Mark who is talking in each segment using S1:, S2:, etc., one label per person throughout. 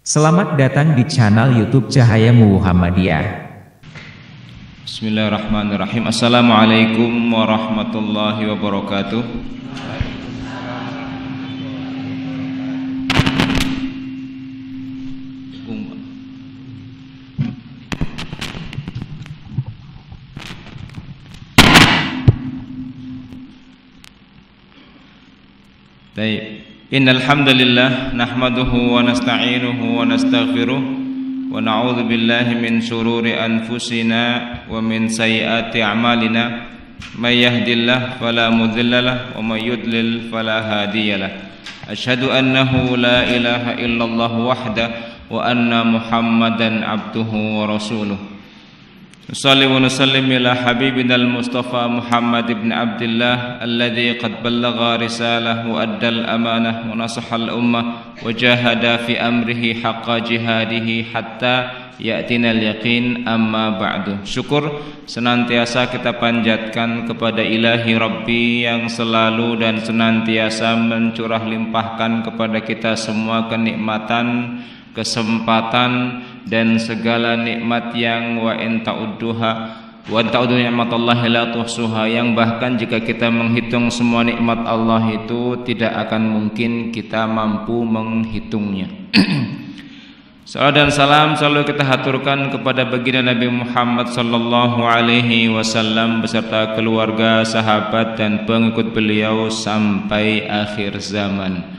S1: Selamat datang di channel YouTube Cahaya Muhammadiyah.
S2: Bismillahirrahmanirrahim. Assalamualaikum warahmatullahi wabarakatuh. Baik. Innal hamdalillah nahmaduhu wa nasta'inuhu wa nastaghfiruh wa na'udzu billahi min shururi anfusina wa min sayyiati a'malina may yahdihillahu fala mudhillalah wa may yudlil fala hadiyalah. Asyhadu annahu la ilaha illallah wahdahu wa anna Muhammadan abduhu wa rasuluh. Nusalli wa nusallim ila habibina al-Mustafa Muhammad ibn Abdullah alladhi qad ballagha risalah wa addal amanah wa nasaha al-ummah wa jahada fi amrihi haqqa jihadihi hatta ya'tina al-yaqin, amma ba'du. Syukur senantiasa kita panjatkan kepada Ilahi Rabbi yang selalu dan senantiasa mencurah limpahkan kepada kita semua kenikmatan, kesempatan dan segala nikmat yang wa in ta'uddu ni'matallahi la tuhsuha, yang bahkan jika kita menghitung semua nikmat Allah itu tidak akan mungkin kita mampu menghitungnya. Salam dan salam selalu kita haturkan kepada baginda Nabi Muhammad sallallahu alaihi wasallam beserta keluarga, sahabat dan pengikut beliau sampai akhir zaman.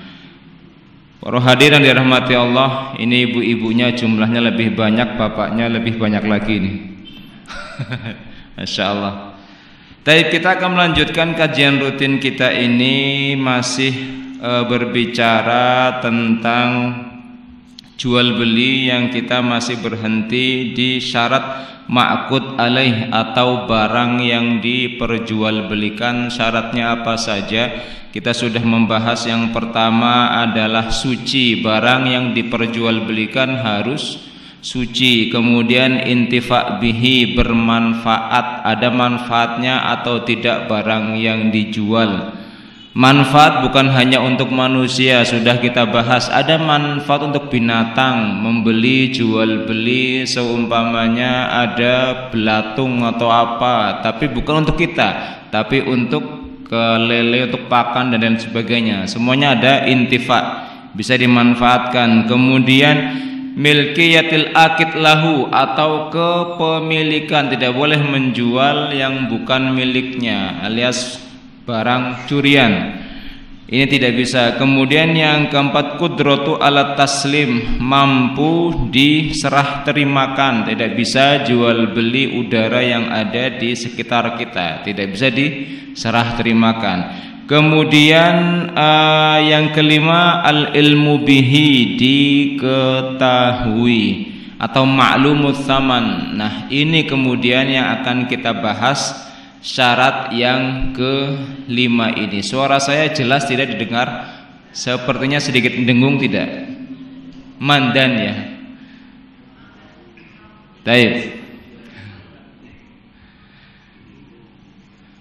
S2: Para hadirin dirahmati Allah, ini ibu-ibunya jumlahnya lebih banyak, bapaknya lebih banyak lagi nih. Masya Allah. Baik, kita akan melanjutkan kajian rutin kita ini, masih berbicara tentang jual beli yang kita masih berhenti di syarat ma'qud alaih atau barang yang diperjualbelikan. Syaratnya apa saja? Kita sudah membahas yang pertama adalah suci, barang yang diperjualbelikan harus suci. Kemudian intifa bihi, bermanfaat, ada manfaatnya atau tidak barang yang dijual. Manfaat bukan hanya untuk manusia, sudah kita bahas, ada manfaat untuk binatang, membeli jual beli, seumpamanya ada belatung atau apa, tapi bukan untuk kita, tapi untuk kelele, untuk pakan dan lain sebagainya. Semuanya ada intifa, bisa dimanfaatkan. Kemudian milkiyatil akid lahu, atau kepemilikan, tidak boleh menjual yang bukan miliknya, alias barang curian, ini tidak bisa. Kemudian yang keempat, kudratu alat taslim, mampu diserah terimakan, tidak bisa jual beli udara yang ada di sekitar kita, tidak bisa diserah terimakan. Kemudian yang kelima, al ilmu bihi, diketahui atau ma'lumut tsaman. Nah, ini kemudian yang akan kita bahas, syarat yang kelima ini. Suara saya jelas tidak didengar? Sepertinya sedikit dengung, tidak? Mandan ya.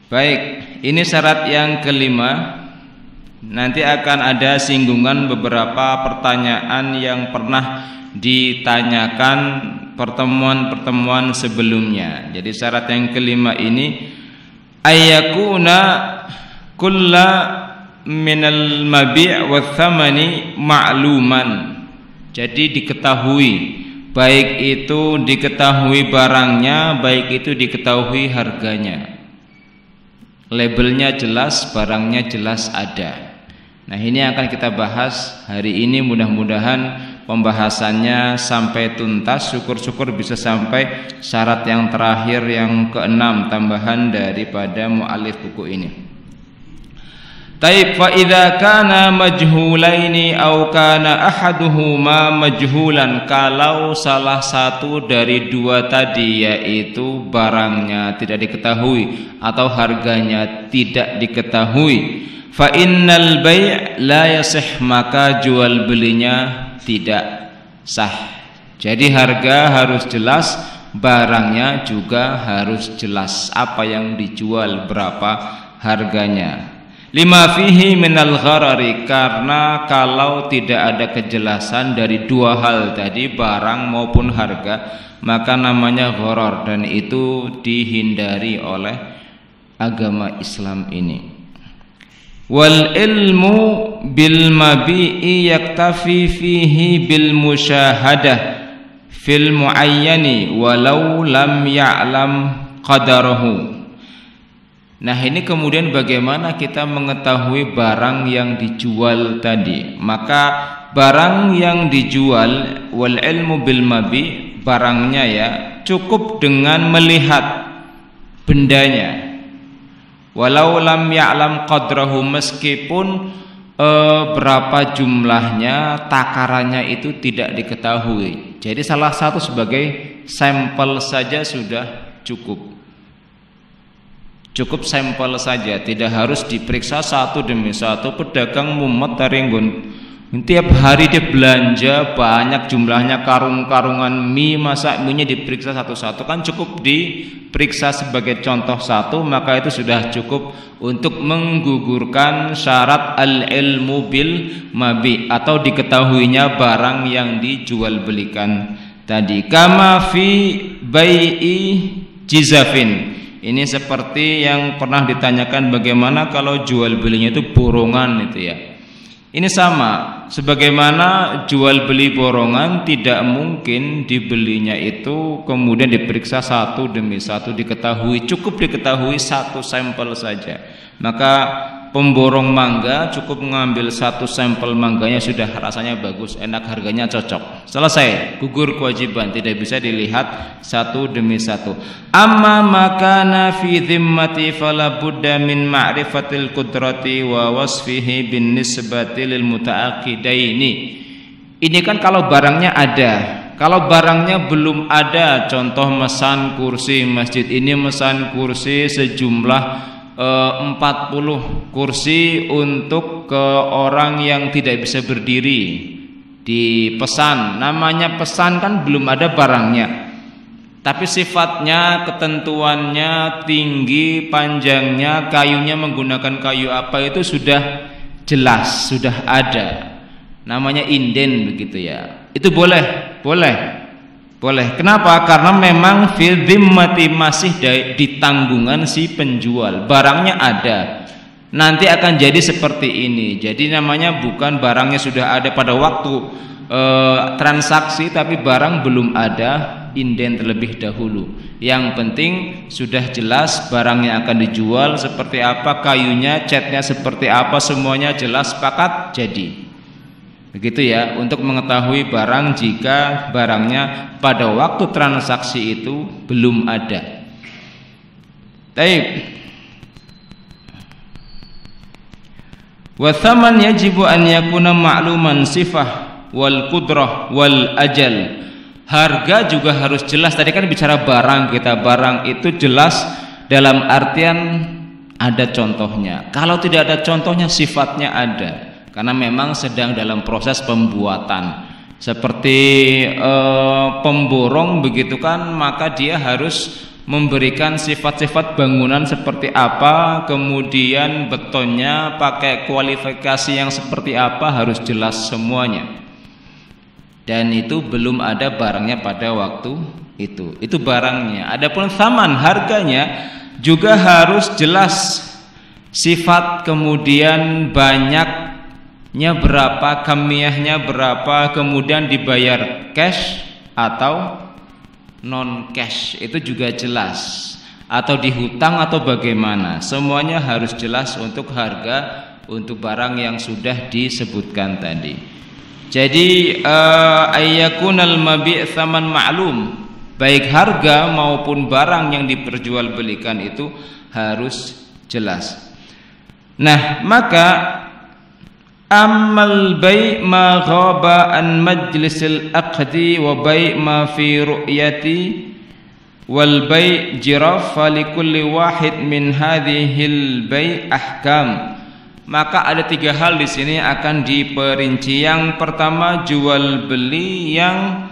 S2: Baik, ini syarat yang kelima. Nanti akan ada singgungan beberapa pertanyaan yang pernah ditanyakan pertemuan-pertemuan sebelumnya. Jadi syarat yang kelima ini, ayyakuna kulla minal mabi' wa thamani ma'luman. Jadi diketahui, baik itu diketahui barangnya, baik itu diketahui harganya. Labelnya jelas, barangnya jelas ada. Nah, ini akan kita bahas hari ini, mudah-mudahan pembahasannya sampai tuntas. Syukur-syukur bisa sampai syarat yang terakhir, yang keenam, tambahan daripada mu'alif buku ini. Taib, fa idza kana majhulaini aw kana ahaduhuma majhulan, kalau salah satu dari dua tadi, yaitu barangnya tidak diketahui atau harganya tidak diketahui, fa innal bai' la yasih, maka jual belinya tidak sah. Jadi harga harus jelas, barangnya juga harus jelas, apa yang dijual, berapa harganya. Lima fihi minal gharari, karena kalau tidak ada kejelasan dari dua hal tadi, barang maupun harga, maka namanya gharar, dan itu dihindari oleh agama Islam ini. Wal ilmu bil mabi'i yaktafi fihi bil musyahadah fil muayyani walau lam ya'lam qadarahu. Nah, ini kemudian bagaimana kita mengetahui barang yang dijual tadi? Maka barang yang dijual, wal ilmu bil mabi, barangnya ya, cukup dengan melihat bendanya. Walau lam ya'lam qadrahu, meskipun berapa jumlahnya, takarannya itu tidak diketahui. Jadi salah satu sebagai sampel saja sudah cukup. Cukup sampel saja, tidak harus diperiksa satu demi satu. Pedagang mumet taringgun, tiap hari dia belanja banyak jumlahnya, karung-karungan mie, masa mie-nya diperiksa satu-satu, kan cukup diperiksa sebagai contoh satu, maka itu sudah cukup untuk menggugurkan syarat al-ilmu bil mabi, atau diketahuinya barang yang dijual belikan tadi. Kama fi bai'i jizafin, ini seperti yang pernah ditanyakan, bagaimana kalau jual belinya itu borongan itu ya. Ini sama, sebagaimana jual beli borongan tidak mungkin dibelinya itu kemudian diperiksa satu demi satu diketahui, cukup diketahui satu sampel saja. Maka pemborong mangga cukup mengambil satu sampel mangganya, sudah rasanya bagus, enak, harganya cocok, selesai, gugur kewajiban, tidak bisa dilihat satu demi satu. Amma makana fi dhimmati fala budda min ma'rifatil qudrati wa wasfihi bin nisbati lil muta'aqidaini. Ini kan kalau barangnya ada. Kalau barangnya belum ada, contoh mesan kursi masjid ini, mesan kursi sejumlah 40 kursi untuk ke orang yang tidak bisa berdiri, dipesan. Namanya pesan kan belum ada barangnya, tapi sifatnya, ketentuannya, tinggi, panjangnya, kayunya menggunakan kayu apa, itu sudah jelas, sudah ada. Namanya inden begitu ya. Itu boleh. Kenapa? Karena memang fil dhimmati, masih di tanggungan si penjual. Barangnya ada, nanti akan jadi seperti ini. Jadi namanya bukan barangnya sudah ada pada waktu transaksi, tapi barang belum ada, inden terlebih dahulu. Yang penting sudah jelas barangnya akan dijual seperti apa, kayunya, catnya seperti apa, semuanya jelas, sepakat, jadi. Begitu ya, untuk mengetahui barang jika barangnya pada waktu transaksi itu belum ada. Baik. Wa thaman yajibu an yakuna ma'luman sifah wal qudrah wal ajal. Harga juga harus jelas. Tadi kan bicara barang, kita barang itu jelas dalam artian ada contohnya. Kalau tidak ada contohnya, sifatnya ada. Karena memang sedang dalam proses pembuatan. Seperti pemborong begitu kan, maka dia harus memberikan sifat-sifat bangunan seperti apa, kemudian betonnya pakai kualifikasi yang seperti apa, harus jelas semuanya. Dan itu belum ada barangnya pada waktu itu. Itu barangnya. Adapun thaman, harganya juga harus jelas. Sifat, kemudian banyak berapa, kamiyahnya berapa, kemudian dibayar cash atau non cash, itu juga jelas, atau dihutang atau bagaimana, semuanya harus jelas untuk harga, untuk barang yang sudah disebutkan tadi. Jadi ayyakunal mabi' tsaman ma'lum, baik harga maupun barang yang diperjualbelikan itu harus jelas. Nah, maka ammal bai' ma ghaba an majlisil aqdi wa bai' ma fi ru'yati wal bai' jiraf fa likulli wahid min hadhil bai' ahkam. Maka ada 3 hal di sini akan diperinci. Yang pertama, jual beli yang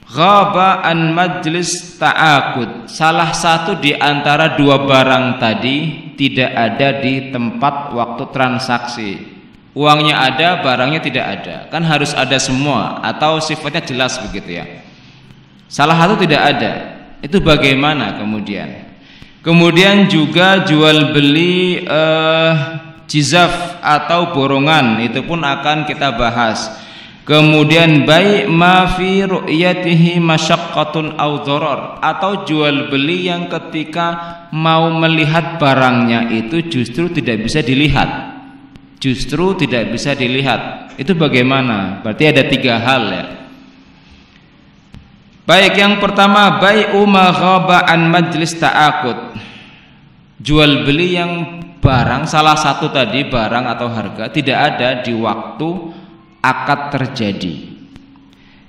S2: ghaba an majlis ta'aqud, salah satu di antara dua barang tadi tidak ada di tempat waktu transaksi. Uangnya ada, barangnya tidak ada. Kan harus ada semua atau sifatnya jelas begitu ya. Salah satu tidak ada. Itu bagaimana kemudian? Kemudian juga jual beli jizaf atau borongan, itu pun akan kita bahas. Kemudian bai ma fi ru'yatihi masyaqqatun aw dharar, atau jual beli yang ketika mau melihat barangnya itu justru tidak bisa dilihat. Justru tidak bisa dilihat. Itu bagaimana? Berarti ada tiga hal ya. Baik, yang pertama bai'u ma ghaba an majlis ta'aqud. Jual beli yang barang, salah satu tadi barang atau harga tidak ada di waktu akad terjadi.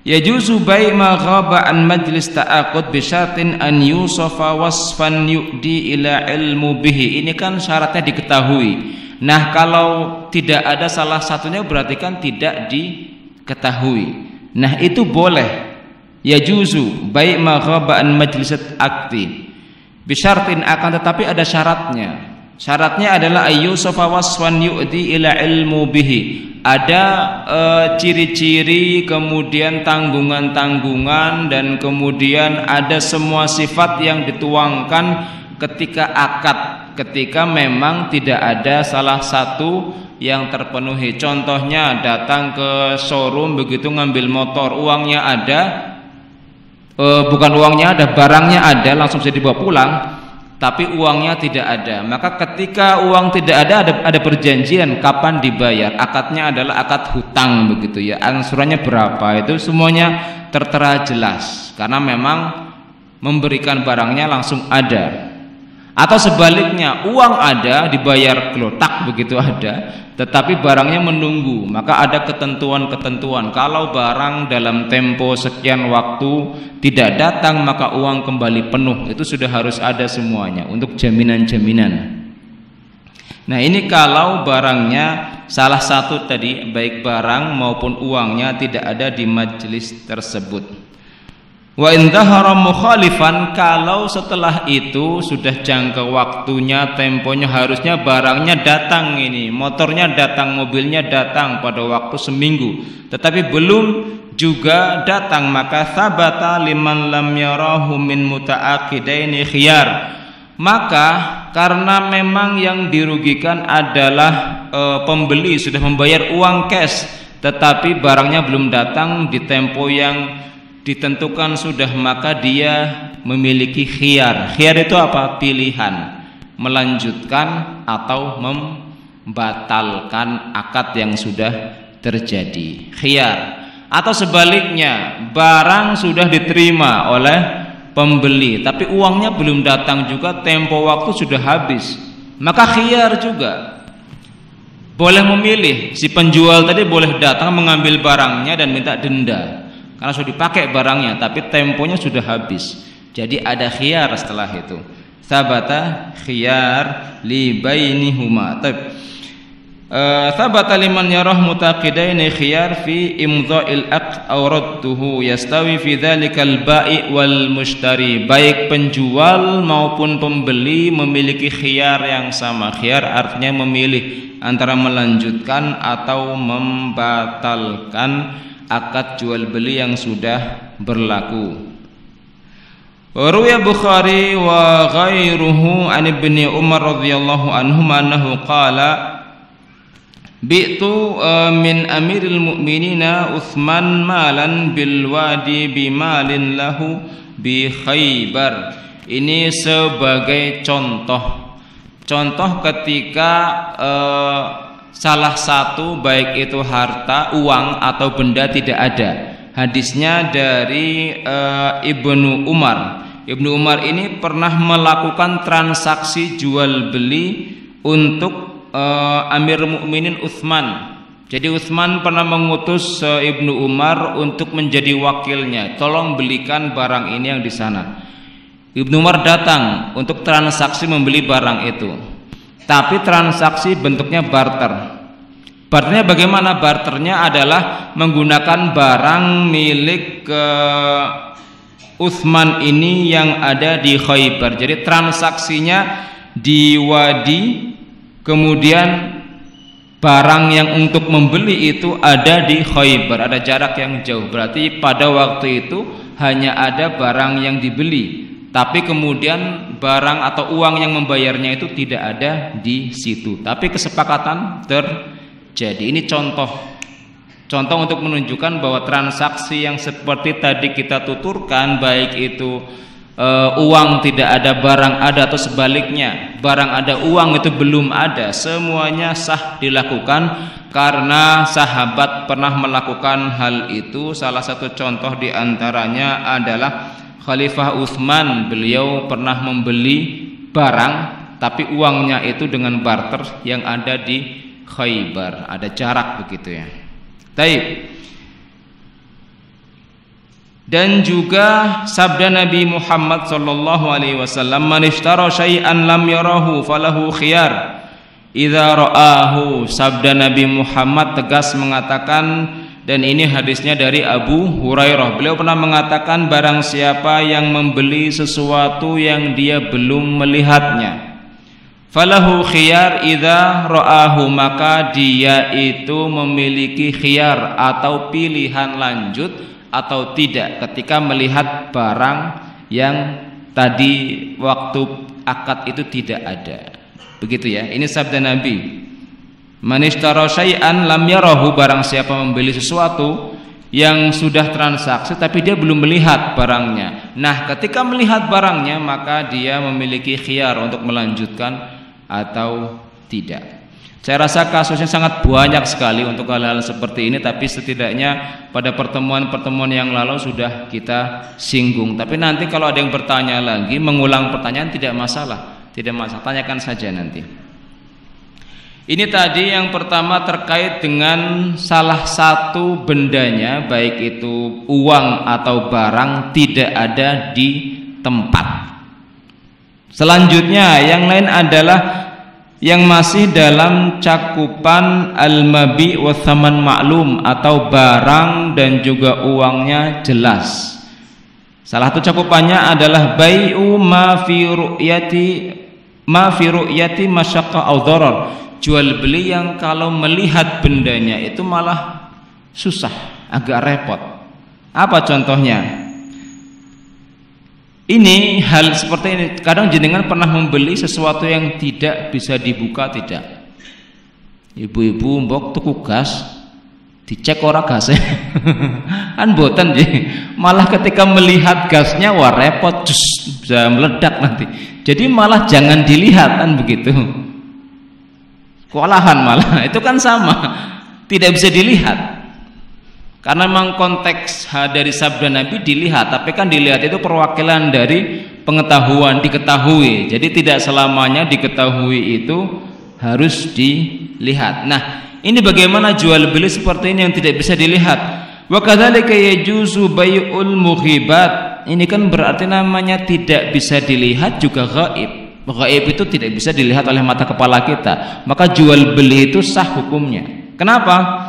S2: Yajuzu bai' ma ghaba an majlis ta'aqud bi syartin an yusafa wasfan yu'di ila ilmu bihi. Ini kan syaratnya diketahui. Nah, kalau tidak ada salah satunya berarti kan tidak diketahui. Nah, itu boleh. Yajuzu bai' ma ghaba an majlis akti bi syartin, akan tetapi ada syaratnya. Syaratnya adalah ayyusafa wasfan yu'di ila ilmu bihi. Ada ciri-ciri, kemudian tanggungan-tanggungan, dan kemudian ada semua sifat yang dituangkan ketika akad, ketika memang tidak ada salah satu yang terpenuhi. Contohnya datang ke showroom, begitu ngambil motor, uangnya ada, bukan uangnya ada, barangnya ada, langsung bisa dibawa pulang, tapi uangnya tidak ada. Maka ketika uang tidak ada perjanjian kapan dibayar. Akadnya adalah akad hutang begitu ya. Angsurannya berapa, itu semuanya tertera jelas, karena memang memberikan barangnya langsung ada. Atau sebaliknya, uang ada, dibayar kelotak begitu ada, tetapi barangnya menunggu. Maka ada ketentuan-ketentuan. Kalau barang dalam tempo sekian waktu tidak datang, maka uang kembali penuh. Itu sudah harus ada semuanya untuk jaminan-jaminan. Nah, ini kalau barangnya salah satu tadi, baik barang maupun uangnya tidak ada di majelis tersebut. Wa in dhahara mukhalifan, kalau setelah itu sudah jangka waktunya, temponya, harusnya barangnya datang, ini motornya datang, mobilnya datang pada waktu seminggu, tetapi belum juga datang, maka sabata liman lam yarahu min muta'aqidaini khiyar. Maka karena memang yang dirugikan adalah pembeli sudah membayar uang cash, tetapi barangnya belum datang di tempo yang ditentukan sudah, maka dia memiliki khiyar. Khiyar itu apa? Pilihan, melanjutkan atau membatalkan akad yang sudah terjadi. Khiyar. Atau sebaliknya, barang sudah diterima oleh pembeli tapi uangnya belum datang juga, tempo waktu sudah habis, maka khiyar juga. Boleh memilih, si penjual tadi boleh datang mengambil barangnya dan minta denda karena sudah dipakai barangnya, tapi temponya sudah habis. Jadi ada khiyar setelah itu. Sabata khiyar li bainihuma. Sabata liman yarah mutaqidaini khiyar fi imdha'il aqd aw radduhu yastawi fi dzalikal bai' wal mushtari. Baik penjual maupun pembeli memiliki khiyar yang sama. Khiyar artinya memilih antara melanjutkan atau membatalkan akad jual beli yang sudah berlaku. Ruya Bukhari wa ghairuhu an Ibni Umar radhiyallahu anhu annahu qala bi'tu min amiril mu'minina Utsman malan bil wadi bimalin lahu bi Khaybar. Ini sebagai contoh ketika salah satu baik itu harta, uang atau benda tidak ada. Hadisnya dari Ibnu Umar. Ibnu Umar ini pernah melakukan transaksi jual beli untuk Amir Mukminin Utsman. Jadi Utsman pernah mengutus Ibnu Umar untuk menjadi wakilnya. Tolong belikan barang ini yang di sana. Ibnu Umar datang untuk transaksi membeli barang itu. Tapi transaksi bentuknya barter. Barternya bagaimana? Barternya adalah menggunakan barang milik Utsman ini yang ada di Khaybar. Jadi transaksinya di Wadi, kemudian barang yang untuk membeli itu ada di Khaybar, ada jarak yang jauh. Berarti pada waktu itu hanya ada barang yang dibeli, tapi kemudian barang atau uang yang membayarnya itu tidak ada di situ. Tapi kesepakatan terjadi. Ini contoh untuk menunjukkan bahwa transaksi yang seperti tadi kita tuturkan, baik itu uang tidak ada, barang ada, atau sebaliknya barang ada uang itu belum ada, semuanya sah dilakukan karena sahabat pernah melakukan hal itu. Salah satu contoh diantaranya adalah Khalifah Utsman. Beliau pernah membeli barang tapi uangnya itu dengan barter yang ada di Khaybar, ada jarak begitu ya. Baik. Dan juga sabda Nabi Muhammad sallallahu alaihi wasallam, "Man ishtara syai'an lam yarahu falahu khiyar idza ra'ahu." Sabda Nabi Muhammad tegas mengatakan, dan ini hadisnya dari Abu Hurairah. Beliau pernah mengatakan, barang siapa yang membeli sesuatu yang dia belum melihatnya, falahu khiyar idza ra'ahu, maka dia itu memiliki khiyar atau pilihan lanjut atau tidak ketika melihat barang yang tadi waktu akad itu tidak ada. Begitu ya. Ini sabda Nabi. Man ishtara syai'an lam yarahu, barang siapa membeli sesuatu yang sudah transaksi tapi dia belum melihat barangnya. Nah, ketika melihat barangnya maka dia memiliki khiyar untuk melanjutkan atau tidak. Saya rasa kasusnya sangat banyak sekali untuk hal-hal seperti ini, tapi setidaknya pada pertemuan-pertemuan yang lalu sudah kita singgung. Tapi nanti kalau ada yang bertanya lagi, mengulang pertanyaan tidak masalah, tanyakan saja nanti. Ini tadi yang pertama terkait dengan salah satu bendanya, baik itu uang atau barang, tidak ada di tempat. Selanjutnya yang lain adalah yang masih dalam cakupan al-mabi wa thaman ma'lum, atau barang dan juga uangnya jelas. Salah satu cakupannya adalah bai'u ma fi ru'yati masyaqqa aw dharar, jual beli yang kalau melihat bendanya itu malah susah, agak repot. Apa contohnya? Ini hal seperti ini. Kadang jenengan pernah membeli sesuatu yang tidak bisa dibuka, tidak? Ibu-ibu mbok tuku gas, dicek ora gasnya. Kan boten nggih. Malah ketika melihat gasnya wah repot, bisa meledak nanti. Jadi malah jangan dilihat, kan begitu. Kewalahan malah. Itu kan sama. Tidak bisa dilihat. Karena memang konteks dari sabda Nabi dilihat, tapi kan dilihat itu perwakilan dari pengetahuan, diketahui. Jadi tidak selamanya diketahui itu harus dilihat. Nah, ini bagaimana jual beli seperti ini yang tidak bisa dilihat. Wa kadzalika yajuzu bai'ul mughibat. Ini kan berarti namanya tidak bisa dilihat juga ghaib. Ghaib itu tidak bisa dilihat oleh mata kepala kita. Maka jual beli itu sah hukumnya. Kenapa?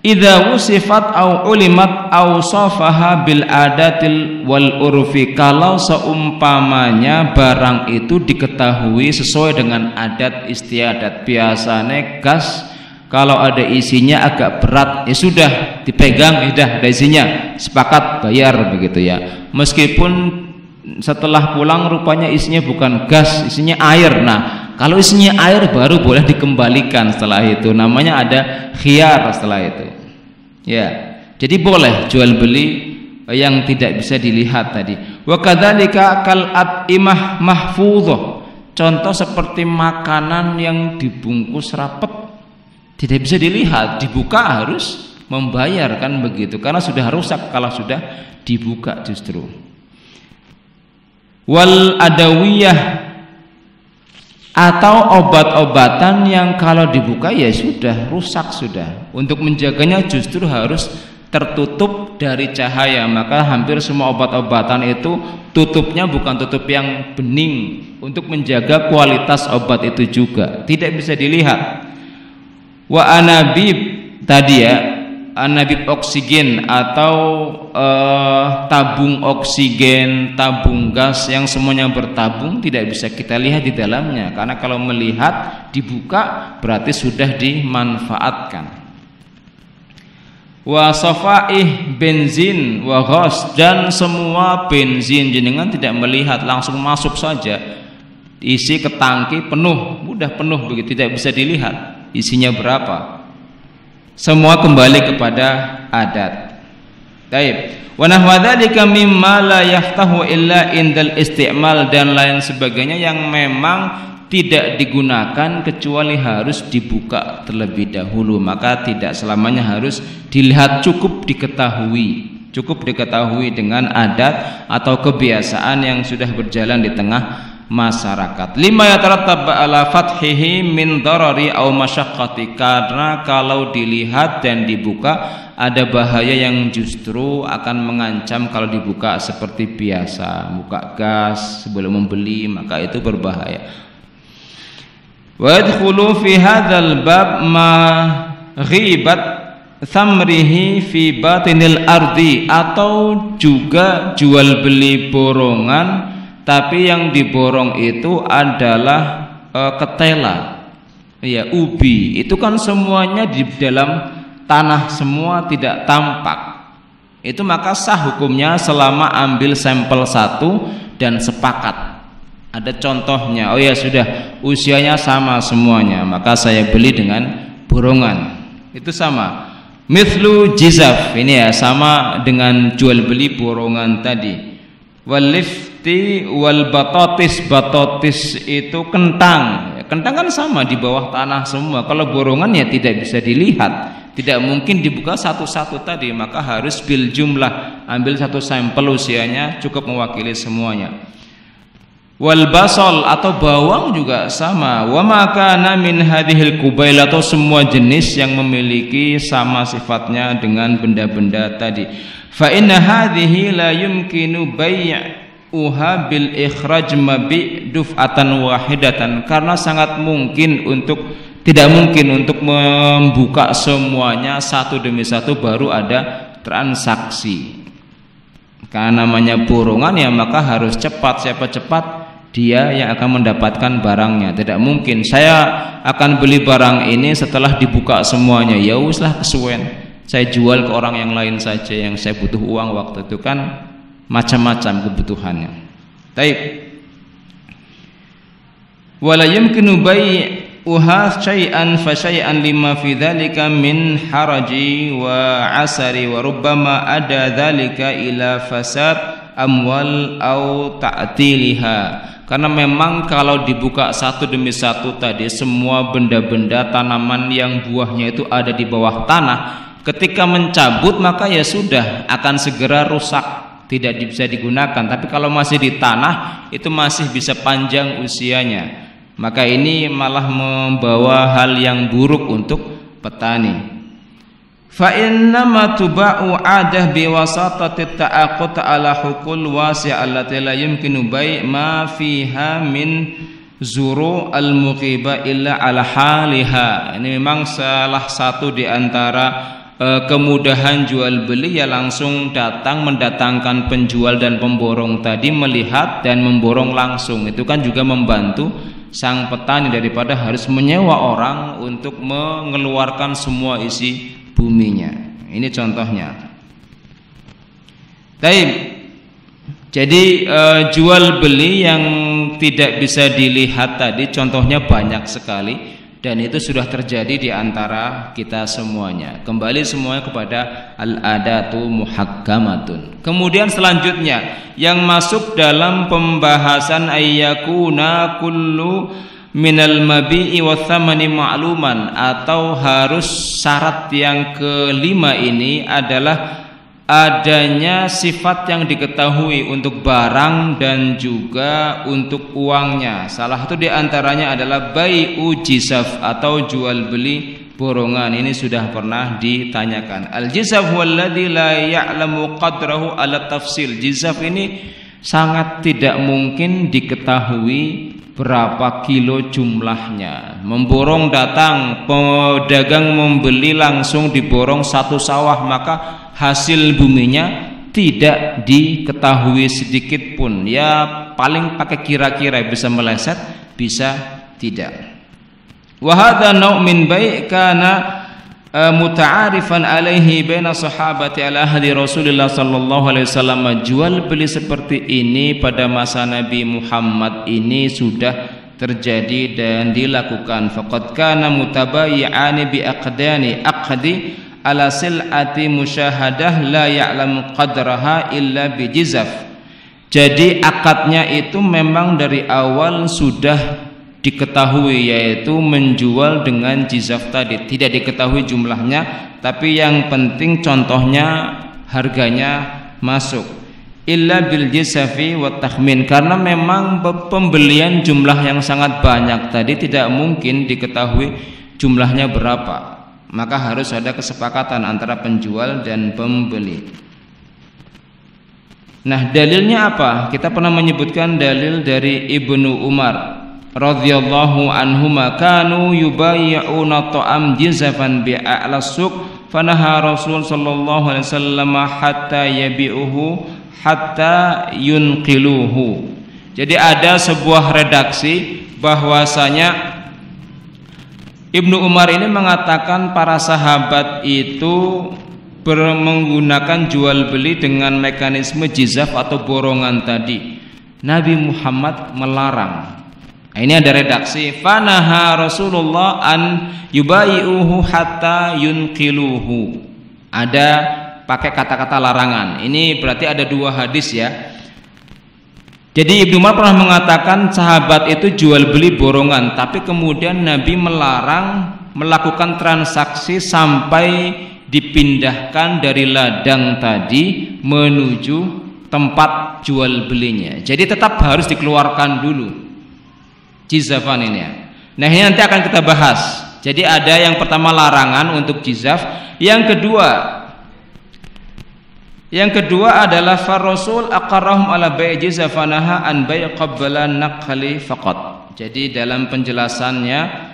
S2: Idza wusifat au ulimat au safaha bil adatil wal urfi, kalau seumpamanya barang itu diketahui sesuai dengan adat istiadat. Biasanya gas kalau ada isinya agak berat, ya sudah dipegang, sudah ada isinya, sepakat bayar begitu ya. Meskipun setelah pulang rupanya isinya bukan gas, isinya air. Nah, kalau isinya air baru boleh dikembalikan setelah itu. Namanya ada khiyar setelah itu. Ya, jadi boleh jual beli yang tidak bisa dilihat tadi. Wa kadzalika kal at'imah mahfudhah. Contoh seperti makanan yang dibungkus rapat, tidak bisa dilihat, dibuka harus membayar, kan begitu. Karena sudah rusak kalau sudah dibuka justru. Wal adawiyah, atau obat-obatan yang kalau dibuka ya sudah rusak sudah. Untuk menjaganya justru harus tertutup dari cahaya. Maka hampir semua obat-obatan itu tutupnya bukan tutup yang bening, untuk menjaga kualitas obat itu juga tidak bisa dilihat. Wa anabib tadi ya, anabib oksigen atau tabung oksigen, tabung gas yang semuanya bertabung tidak bisa kita lihat di dalamnya, karena kalau melihat dibuka berarti sudah dimanfaatkan. Wa safaih bensin wa ghas, dan semua bensin jenengan tidak melihat, langsung masuk saja, isi ke tangki penuh, mudah penuh begitu, tidak bisa dilihat isinya berapa. Semua kembali kepada adat. Taib. Wa nahwa dzalika mimma la yaftahu illa indal isti'mal, dan lain sebagainya yang memang tidak digunakan kecuali harus dibuka terlebih dahulu, maka tidak selamanya harus dilihat, cukup diketahui dengan adat atau kebiasaan yang sudah berjalan di tengah masyarakat. Lima yatarattab ala fathihi min darari aw masyaqqati, karena kalau dilihat dan dibuka ada bahaya yang justru akan mengancam kalau dibuka seperti biasa, buka gas sebelum membeli, maka itu berbahaya. Wa yadkhulu fi hadzal bab ma ghibat thamrihi fi batinil ardi, atau juga jual beli borongan tapi yang diborong itu adalah ketela, ya, ubi. Itu kan semuanya di dalam tanah semua, tidak tampak. Itu maka sah hukumnya selama ambil sampel satu dan sepakat. Ada contohnya, oh ya sudah usianya sama semuanya, maka saya beli dengan borongan. Itu sama. Mithlu jizaf, ini ya sama dengan jual beli borongan tadi. Walifti wal batotis, batotis itu kentang. Kentang kan sama di bawah tanah semua. Kalau borongan ya tidak bisa dilihat, tidak mungkin dibuka satu-satu tadi, maka harus bil jumlah, ambil satu sampel usianya cukup mewakili semuanya. Wal basol atau bawang juga sama. Wa makana min hadhil kubail, atau semua jenis yang memiliki sama sifatnya dengan benda-benda tadi. Fa inna hadhihi la yumkinu bai'uha bil ikhraj mabi' duf'atan wahidatan, karena sangat mungkin tidak mungkin untuk membuka semuanya satu demi satu baru ada transaksi. Karena namanya borongan ya, maka harus cepat, siapa cepat dia yang akan mendapatkan barangnya. Tidak mungkin saya akan beli barang ini setelah dibuka semuanya, ya uslah kesuwen, saya jual ke orang yang lain saja, yang saya butuh uang waktu itu, kan macam-macam kebutuhannya. Taib. Wala yumkinu bai'uha syai'an fa syai'an lima fi dzalika min haraji wa asari wa rubbama ada dzalika ila fasad amwal au ta'tiliha. Karena memang kalau dibuka satu demi satu tadi, semua benda-benda tanaman yang buahnya itu ada di bawah tanah, ketika mencabut maka ya sudah akan segera rusak, tidak bisa digunakan. Tapi kalau masih di tanah itu masih bisa panjang usianya, maka ini malah membawa hal yang buruk untuk petani. Fa inna ma tuba'u adah biwasatati ta'aqut ala hukul wasi' allati la yumkinu bai' ma fiha min zuru al-muqiba illa ala haliha. Ini memang salah satu di antara kemudahan jual beli, ya langsung datang mendatangkan penjual dan pemborong tadi, melihat dan memborong langsung. Itu kan juga membantu sang petani daripada harus menyewa orang untuk mengeluarkan semua isi buminya. Ini contohnya. Taib. Jadi jual beli yang tidak bisa dilihat tadi contohnya banyak sekali, dan itu sudah terjadi di antara kita semuanya. Kembali semuanya kepada al-adatu muhakkamatun. Kemudian selanjutnya yang masuk dalam pembahasan ayyakuna kullu minal mabi'i wa thamani ma'luman, atau harus syarat yang kelima ini adalah adanya sifat yang diketahui untuk barang dan juga untuk uangnya. Salah satu di antaranya adalah bai'u jizaf atau jual beli borongan. Ini sudah pernah ditanyakan. Al-jizaf walladzi la ya'lamu qadrahu ala tafsil. Jizaf ini sangat tidak mungkin diketahui berapa kilo jumlahnya. Memborong datang, pedagang membeli langsung diborong satu sawah, maka hasil buminya tidak diketahui sedikit pun. Ya paling pakai kira-kira, bisa meleset, bisa tidak. Wa hadza nau' min bai' kana muta'arifan alaihi baina sahabati ala ahli Rasulullah sallallahu alaihi wasallam. Jual beli seperti ini pada masa Nabi Muhammad ini sudah terjadi dan dilakukan. Faqad kana mutabayyi'ani bi aqdi ala sil'ati musyahadah la ya'lam qadraha illa bi jizaf. Jadi akadnya itu memang dari awal sudah diketahui, yaitu menjual dengan jizaf tadi. Tidak diketahui jumlahnya, tapi yang penting contohnya harganya masuk. Illa bil jizafi wa takhmin, karena memang pembelian jumlah yang sangat banyak tadi tidak mungkin diketahui jumlahnya berapa. Maka harus ada kesepakatan antara penjual dan pembeli. Nah, dalilnya apa? Kita pernah menyebutkan dalil dari Ibnu Umar radhiyallahu anhuma, kanu yubayyi'una ta'am jizafan bi'a'la suq fanaha Rasul sallallahu alaihi wasallam hatta yabi'uhu hatta yunqiluhu. Jadi ada sebuah redaksi bahwasanya Ibnu Umar ini mengatakan para sahabat itu menggunakan jual beli dengan mekanisme jizaf atau borongan tadi. Nabi Muhammad melarang. Nah, ini ada redaksi fanaha Rasulullah an yubayi'uhu hatta yunqiluhu. Ada pakai kata-kata larangan. Ini berarti ada dua hadis ya. Jadi Ibnu Umar pernah mengatakan sahabat itu jual beli borongan, tapi kemudian Nabi melarang melakukan transaksi sampai dipindahkan dari ladang tadi menuju tempat jual belinya. Jadi tetap harus dikeluarkan dulu jizafan ini ya. Nah, ini nanti akan kita bahas. Jadi ada yang pertama larangan untuk jizaf, yang kedua adalah Rasul aqarrahum ala bai' jizafanaha an bai' qabla naqli faqat. Jadi dalam penjelasannya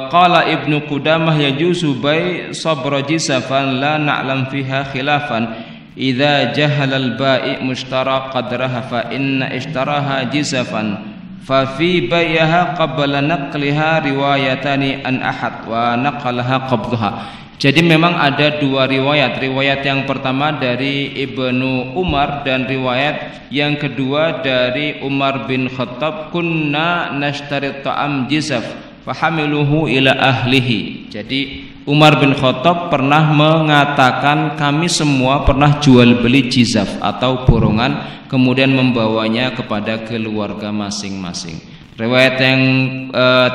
S2: qala Ibnu Qudamah yajuzu bai' sabra jizafan la na'lam fiha khilafan idza jahala al-bai' mushtara qadraha fa inna ishtaraha jizafan fa fi bai'aha qabla naqliha riwayatani an ahad wa naqalaha qabdaha. Jadi memang ada dua riwayat. Riwayat yang pertama dari Ibnu Umar dan riwayat yang kedua dari Umar bin Khattab, kunna nashtari ta'am jizaf fahamiluhu ila ahlihi. Jadi Umar bin Khattab pernah mengatakan kami semua pernah jual beli jizaf atau borongan, kemudian membawanya kepada keluarga masing-masing. Riwayat yang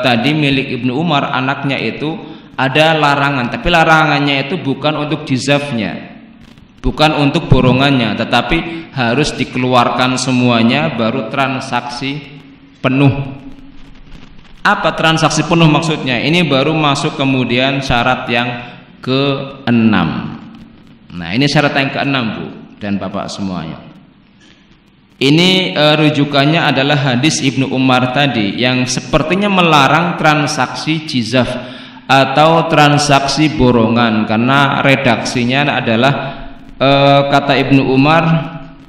S2: tadi milik Ibnu Umar, anaknya itu ada larangan, tapi larangannya itu bukan untuk jizafnya, bukan untuk borongannya, tetapi harus dikeluarkan semuanya baru transaksi penuh. Apa transaksi penuh maksudnya? Ini baru masuk kemudian syarat yang ke-6. Nah, ini syarat yang ke-6 Bu dan Bapak semuanya. Ini rujukannya adalah hadis Ibnu Umar tadi yang sepertinya melarang transaksi jizaf atau transaksi borongan, karena redaksinya adalah kata Ibnu Umar,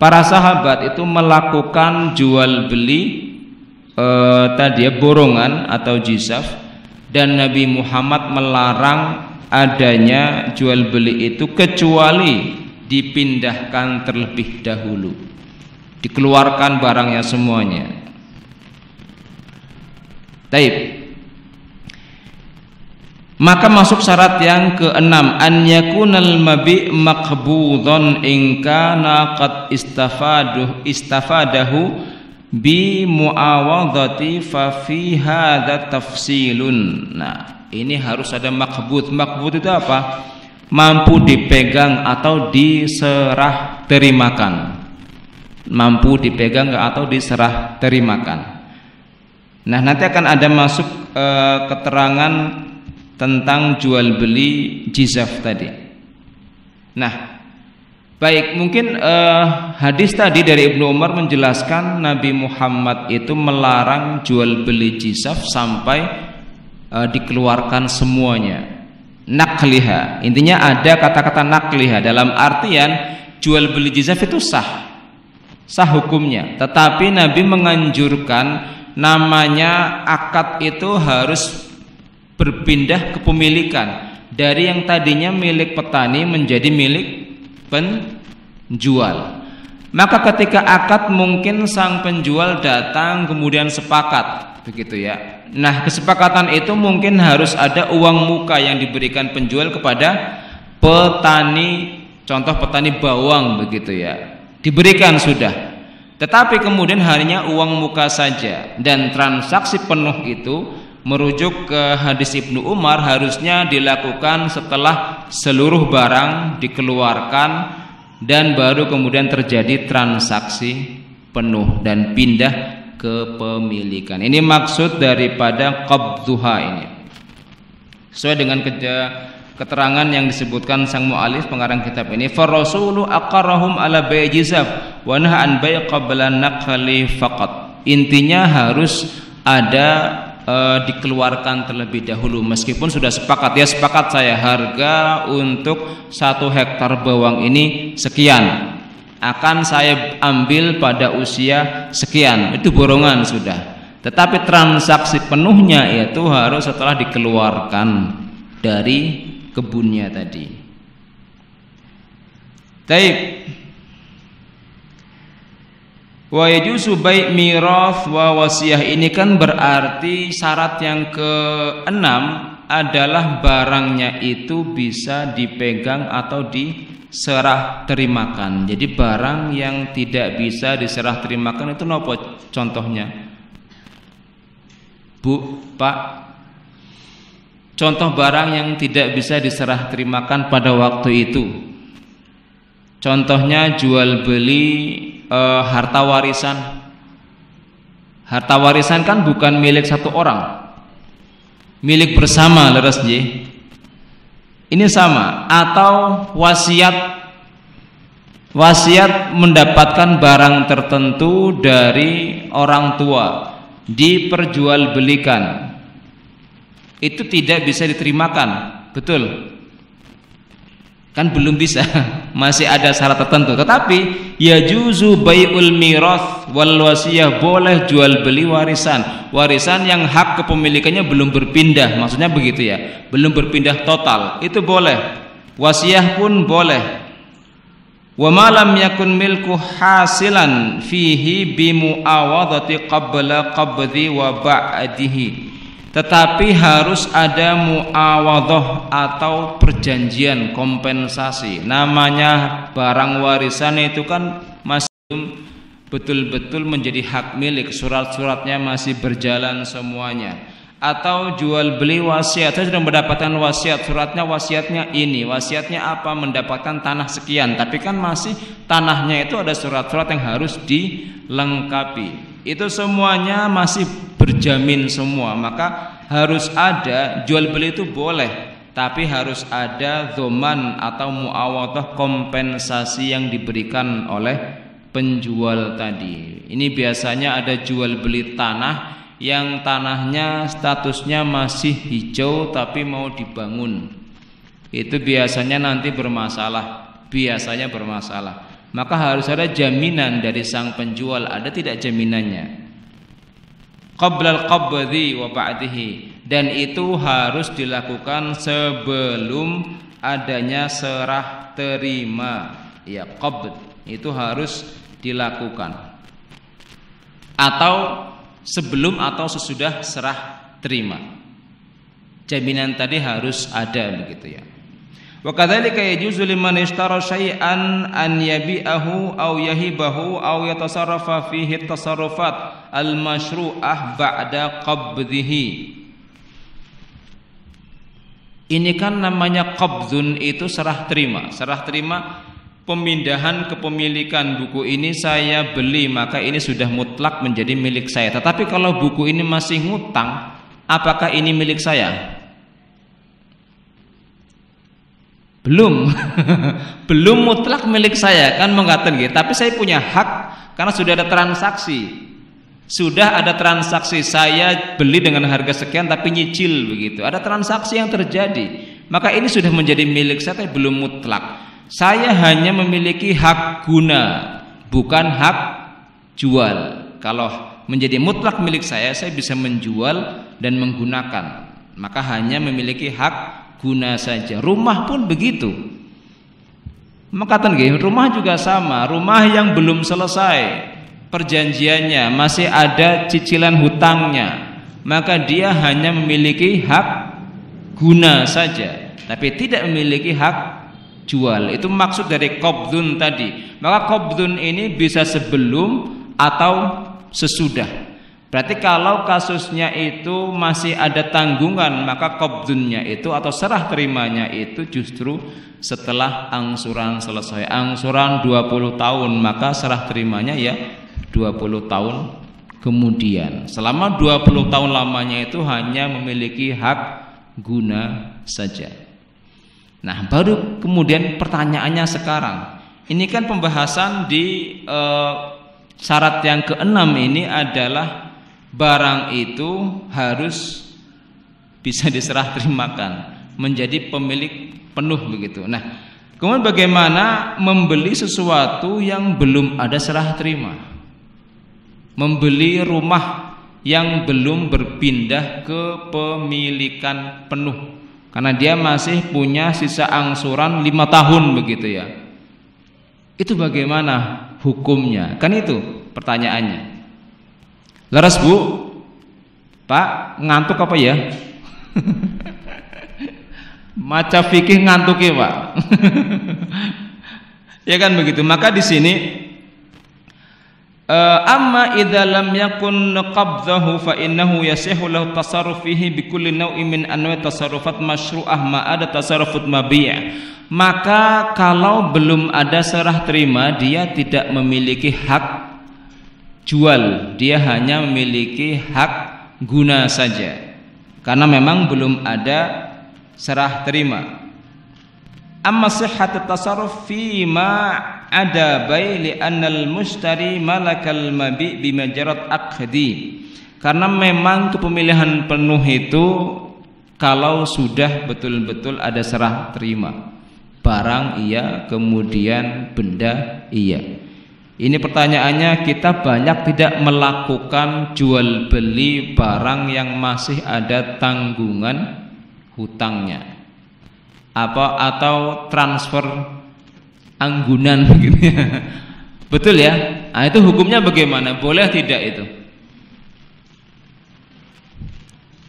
S2: para sahabat itu melakukan jual beli tadi ya, borongan atau jizaf, dan Nabi Muhammad melarang adanya jual beli itu kecuali dipindahkan terlebih dahulu, dikeluarkan barangnya semuanya. Taib. Maka masuk syarat yang ke-6, an yakunal mabi' maqbudhan in kana qad istafadahu bi muawadhati fa fi hadza tafsilun. Nah, ini harus ada maqbud. Maqbud itu apa? Mampu dipegang atau diserah terimakan. Mampu dipegang atau diserah terimakan. Nah, nanti akan ada masuk keterangan tentang jual beli jizaf tadi. Nah, Baik, mungkin hadis tadi dari Ibnu Umar menjelaskan Nabi Muhammad itu melarang jual beli jizaf sampai dikeluarkan semuanya. Nakliha, intinya ada kata-kata nakliha dalam artian jual beli jizaf itu sah hukumnya, tetapi Nabi menganjurkan namanya akad itu harus berpindah kepemilikan dari yang tadinya milik petani menjadi milik penjual. Maka ketika akad mungkin sang penjual datang kemudian sepakat, begitu ya. Nah, kesepakatan itu mungkin harus ada uang muka yang diberikan penjual kepada petani, contoh petani bawang begitu ya. Diberikan sudah. Tetapi kemudian hanya uang muka saja, dan transaksi penuh itu merujuk ke hadis Ibnu Umar harusnya dilakukan setelah seluruh barang dikeluarkan dan baru kemudian terjadi transaksi penuh dan pindah kepemilikan. Ini maksud daripada qabduha ini. Sesuai dengan keterangan yang disebutkan sang mu'alif pengarang kitab ini, fa rasulu aqarrahum ala bai' jizaf wa naha an bai' qabla naqli faqat. Intinya harus ada dikeluarkan terlebih dahulu, meskipun sudah sepakat, ya sepakat saya harga untuk 1 hektar bawang ini sekian, akan saya ambil pada usia sekian, itu borongan sudah. Tetapi transaksi penuhnya itu harus setelah dikeluarkan dari kebunnya tadi. Taib. Wa yajuzu bai' mirath wa wasiyah, ini kan berarti syarat yang ke-6 adalah barangnya itu bisa dipegang atau diserah terimakan. Jadi barang yang tidak bisa diserah terimakan itu nopo contohnya? Bu, Pak, contoh barang yang tidak bisa diserah terimakan pada waktu itu. Contohnya jual beli harta warisan. Harta warisan kan bukan milik satu orang, milik bersama, leres nggih. Ini sama. Atau wasiat mendapatkan barang tertentu dari orang tua, diperjualbelikan, itu tidak bisa diterimakan, betul? Kan belum bisa, masih ada syarat tertentu. Tetapi yajuzu bai'ul mirath wal wasiyah, boleh jual beli warisan. Warisan yang hak kepemilikannya belum berpindah, maksudnya begitu ya, belum berpindah total, itu boleh. Wasiyah pun boleh. Wa ma lam yakun milku hasilan fihi bi muawadati qabla qabdi wa ba'dihi. Tetapi harus ada muawadhah atau perjanjian kompensasi. Namanya barang warisan itu kan masih betul-betul menjadi hak milik, surat-suratnya masih berjalan semuanya. Atau jual beli wasiat, saya sudah mendapatkan wasiat, suratnya wasiatnya ini, wasiatnya apa, mendapatkan tanah sekian, tapi kan masih tanahnya itu ada surat-surat yang harus dilengkapi. Itu semuanya masih berjamin semua, maka harus ada, jual beli itu boleh, tapi harus ada dhoman atau muawadhah, kompensasi yang diberikan oleh penjual tadi. Ini biasanya ada jual beli tanah yang tanahnya statusnya masih hijau tapi mau dibangun. Itu biasanya nanti bermasalah, biasanya bermasalah. Maka harus ada jaminan dari sang penjual, ada tidak jaminannya? Qablal qabdi wa ba'dihi, dan itu harus dilakukan sebelum adanya serah terima. Ya, qabd itu harus dilakukan. Atau sebelum atau sesudah serah terima. Jaminan tadi harus ada begitu ya. Wa kadzalika yajuzu liman ishtara syai'an an yabi'ahu aw yahibahu aw yatasarrafa fihi tasarrufat al-masyru'ah ba'da qabdihi. Ini kan namanya qabdun, itu serah terima. Serah terima pemindahan kepemilikan, buku ini saya beli maka ini sudah mutlak menjadi milik saya. Tetapi kalau buku ini masih ngutang, apakah ini milik saya? Belum. Belum mutlak milik saya, kan mengatakan gitu. Tapi saya punya hak karena sudah ada transaksi. Sudah ada transaksi, saya beli dengan harga sekian tapi nyicil begitu. Ada transaksi yang terjadi. Maka ini sudah menjadi milik saya tapi belum mutlak. Saya hanya memiliki hak guna, bukan hak jual. Kalau menjadi mutlak milik saya bisa menjual dan menggunakan. Maka hanya memiliki hak guna saja. Rumah pun begitu. Maka rumah juga sama. Rumah yang belum selesai perjanjiannya, masih ada cicilan hutangnya, maka dia hanya memiliki hak guna saja, tapi tidak memiliki hak jual. Itu maksud dari qabdun tadi. Maka qabdun ini bisa sebelum atau sesudah. Berarti kalau kasusnya itu masih ada tanggungan, maka qabdunnya itu atau serah terimanya itu justru setelah angsuran selesai. Angsuran 20 tahun, maka serah terimanya ya 20 tahun kemudian. Selama 20 tahun lamanya itu hanya memiliki hak guna saja. Nah, baru kemudian pertanyaannya sekarang. Ini kan pembahasan di syarat yang keenam ini adalah barang itu harus bisa diserah terimakan, menjadi pemilik penuh begitu. Nah, kemudian bagaimana membeli sesuatu yang belum ada serah terima? Membeli rumah yang belum berpindah ke pemilikan penuh, karena dia masih punya sisa angsuran 5 tahun begitu ya. Itu bagaimana hukumnya? Kan itu pertanyaannya. Leres Bu? Pak, ngantuk apa ya? Maca fikih ngantuk ya Pak. Ya kan begitu. Maka di sini amma idza lam yakun qabdahu fa innahu yasihu lahu tasarruf fihi bi kulli naw'in min anwa'i tasarrufat masyru'ah ma ada tasarrufut mabi'. Maka kalau belum ada serah terima, dia tidak memiliki hak jual, dia hanya memiliki hak guna saja, karena memang belum ada serah terima. Amma sihhat at-tasarruf fi ma ada li annal mushtari malakal mabi' bimajarat aqdi. Karena memang kepemilihan penuh itu kalau sudah betul-betul ada serah terima. Barang iya, kemudian benda iya. Ini pertanyaannya, kita banyak tidak melakukan jual beli barang yang masih ada tanggungan hutangnya, atau transfer anggunan gitu ya. Betul ya? Nah, itu hukumnya bagaimana? Boleh tidak itu?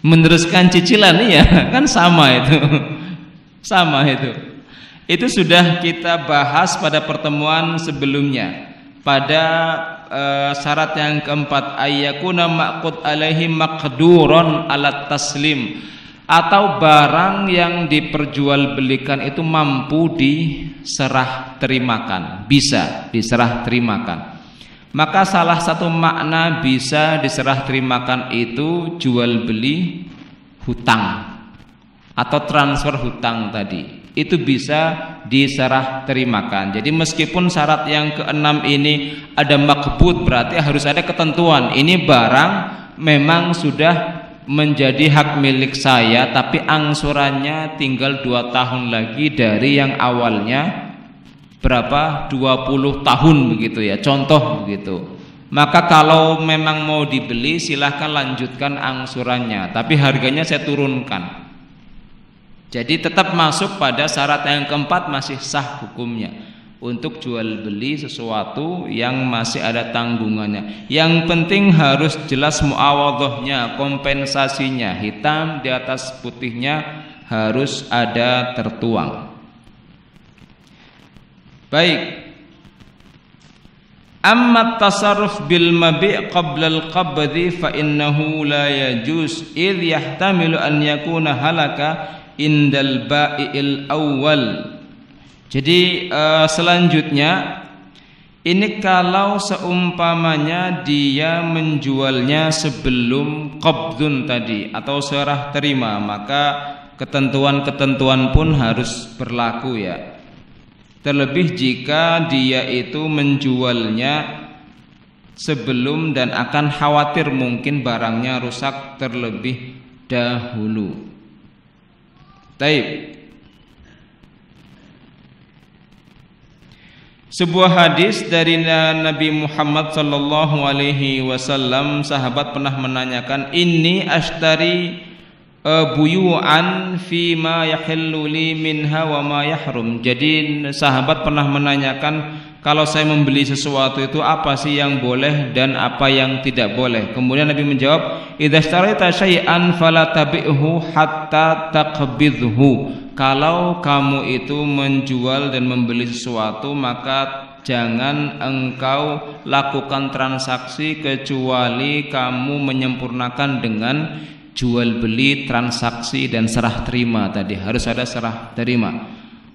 S2: Meneruskan cicilan ya, kan sama itu. Sama itu. Itu sudah kita bahas pada pertemuan sebelumnya. Pada syarat yang keempat, ayyakuna maqud alaihi maqduron alat taslim, atau barang yang diperjualbelikan itu mampu diserah terimakan, bisa diserah terimakan. Maka salah satu makna bisa diserah terimakan itu jual beli hutang atau transfer hutang tadi. Itu bisa diserah terimakan. Jadi meskipun syarat yang keenam ini ada makbud, berarti harus ada ketentuan. Ini barang memang sudah menjadi hak milik saya, tapi angsurannya tinggal 2 tahun lagi dari yang awalnya berapa? 20 tahun begitu ya, contoh begitu. Maka kalau memang mau dibeli, silahkan lanjutkan angsurannya, tapi harganya saya turunkan. Jadi tetap masuk pada syarat yang keempat, masih sah hukumnya untuk jual beli sesuatu yang masih ada tanggungannya. Yang penting harus jelas muawadhahnya, kompensasinya, hitam di atas putihnya harus ada tertuang. Baik. Amma tasarruf bil mabi' qabla al-qabdi fa innahu la yajuz idh yahtamilu an yakuna halaka indal ba'i'il awal. Jadi selanjutnya ini kalau seumpamanya dia menjualnya sebelum qabdun tadi atau serah terima, maka ketentuan-ketentuan pun harus berlaku ya. Terlebih jika dia itu menjualnya sebelum dan akan khawatir mungkin barangnya rusak terlebih dahulu. Taib. Sebuah hadis dari Nabi Muhammad sallallahu alaihi wasallam, sahabat pernah menanyakan, "Inni ashtari buyu'an fi ma yahillu li minha wa ma yahrum." Jadi sahabat pernah menanyakan, kalau saya membeli sesuatu itu apa sih yang boleh dan apa yang tidak boleh? Kemudian Nabi menjawab, "Idza ishtarayta syai'an fala tabi'hu hatta taqbidhu." Kalau kamu itu menjual dan membeli sesuatu, maka jangan engkau lakukan transaksi kecuali kamu menyempurnakan dengan jual beli, transaksi dan serah terima tadi. Harus ada serah terima.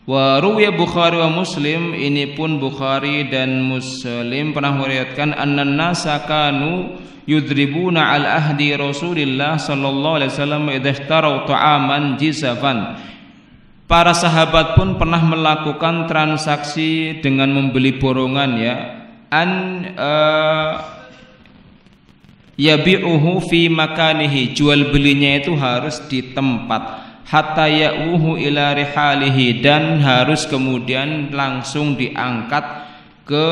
S2: Wa ruwiya Bukhari wa Muslim, ini pun Bukhari dan Muslim pernah meriwayatkan, annan nasa kanu yudribuna al ahdi Rasulillah sallallahu alaihi wasallam idza ishtarau ta'aman jizafan. Para sahabat pun pernah melakukan transaksi dengan membeli borongan ya, yabi'uhu fi makanihi, jual belinya itu harus di tempat, hatta ya'uhu ila rihalihi, dan harus kemudian langsung diangkat ke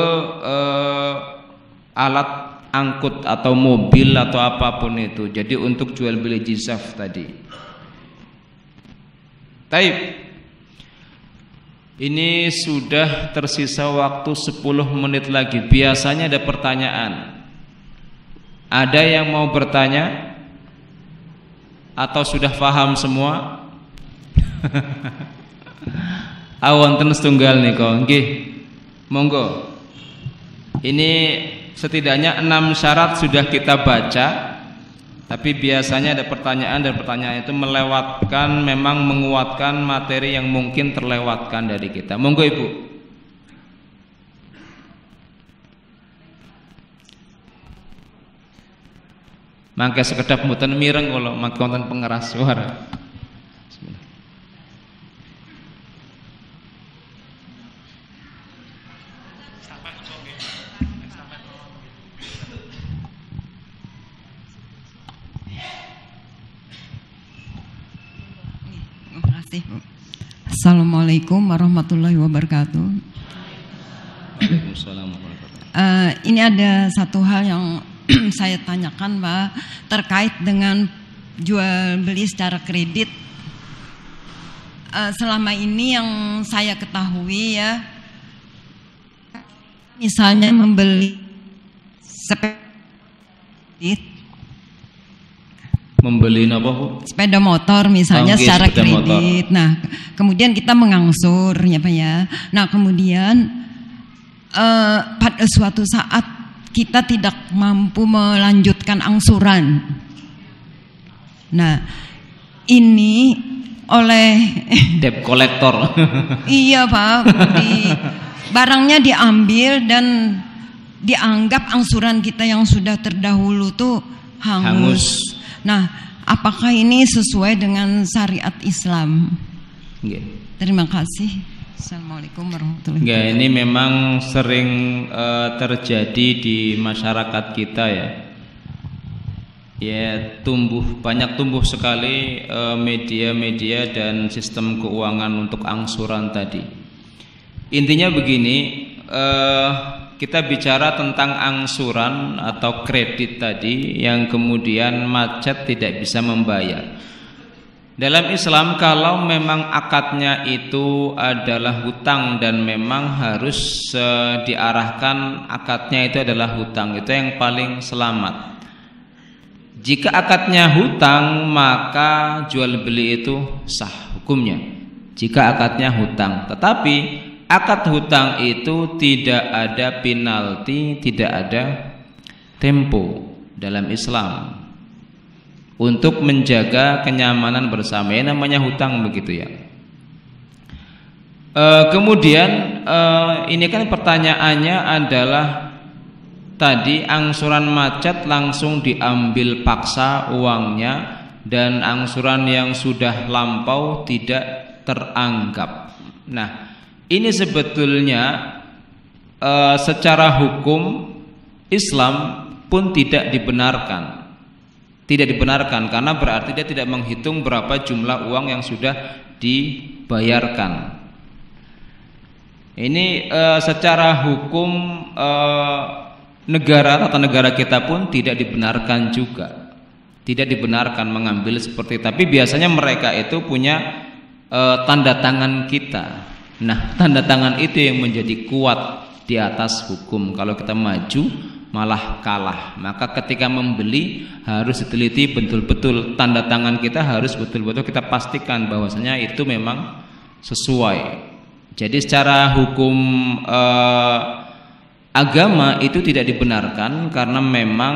S2: alat angkut atau mobil atau apapun itu. Jadi untuk jual beli jizaf tadi. Taib. Ini sudah tersisa waktu 10 menit lagi. Biasanya ada pertanyaan. Ada yang mau bertanya? Atau sudah paham semua? Awonten setunggal niko. Nggih. Monggo. Ini setidaknya 6 syarat sudah kita baca. Tapi biasanya ada pertanyaan, dan pertanyaan itu melewatkan, memang menguatkan materi yang mungkin terlewatkan dari kita. Monggo Ibu. Mangke sekedap mboten mireng kalau mangke wonten pengeras suara.
S3: Assalamualaikum warahmatullahi wabarakatuh.
S2: Waalaikumsalam warahmatullahi wabarakatuh.
S3: Ini ada satu hal yang saya tanyakan Pak, terkait dengan jual beli secara kredit. Selama ini yang saya ketahui ya, misalnya membeli
S2: apa Bu?
S3: Sepeda motor misalnya secara kredit. Nah, kemudian kita mengangsur ya Pak ya. Nah, kemudian pada suatu saat kita tidak mampu melanjutkan angsuran. Nah, ini oleh
S2: debt collector.
S3: Iya Pak, barangnya diambil dan dianggap angsuran kita yang sudah terdahulu tuh hangus. Nah, apakah ini sesuai dengan syariat Islam?
S2: Okay.
S3: Terima kasih. Assalamualaikum warahmatullahi wabarakatuh.
S2: Ini memang sering terjadi di masyarakat kita ya. Ya, banyak tumbuh sekali media-media dan sistem keuangan untuk angsuran tadi. Intinya begini, kita bicara tentang angsuran atau kredit tadi yang kemudian macet tidak bisa membayar. Dalam Islam, kalau memang akadnya itu adalah hutang dan memang harus diarahkan akadnya itu adalah hutang, itu yang paling selamat. Jika akadnya hutang, maka jual beli itu sah hukumnya. Jika akadnya hutang, tetapi akad hutang itu tidak ada penalti, tidak ada tempo dalam Islam untuk menjaga kenyamanan bersama. Ya, namanya hutang begitu ya. Kemudian ini kan pertanyaannya adalah tadi angsuran macet langsung diambil paksa uangnya dan angsuran yang sudah lampau tidak teranggap. Nah, ini sebetulnya secara hukum Islam pun tidak dibenarkan. Tidak dibenarkan karena berarti dia tidak menghitung berapa jumlah uang yang sudah dibayarkan. Ini secara hukum negara, tata negara kita pun tidak dibenarkan juga. Tidak dibenarkan mengambil seperti itu. Tapi biasanya mereka itu punya tanda tangan kita. Nah, tanda tangan itu yang menjadi kuat di atas hukum. Kalau kita maju malah kalah. Maka ketika membeli harus diteliti betul-betul, tanda tangan kita harus betul-betul kita pastikan bahwasanya itu memang sesuai. Jadi secara hukum agama itu tidak dibenarkan karena memang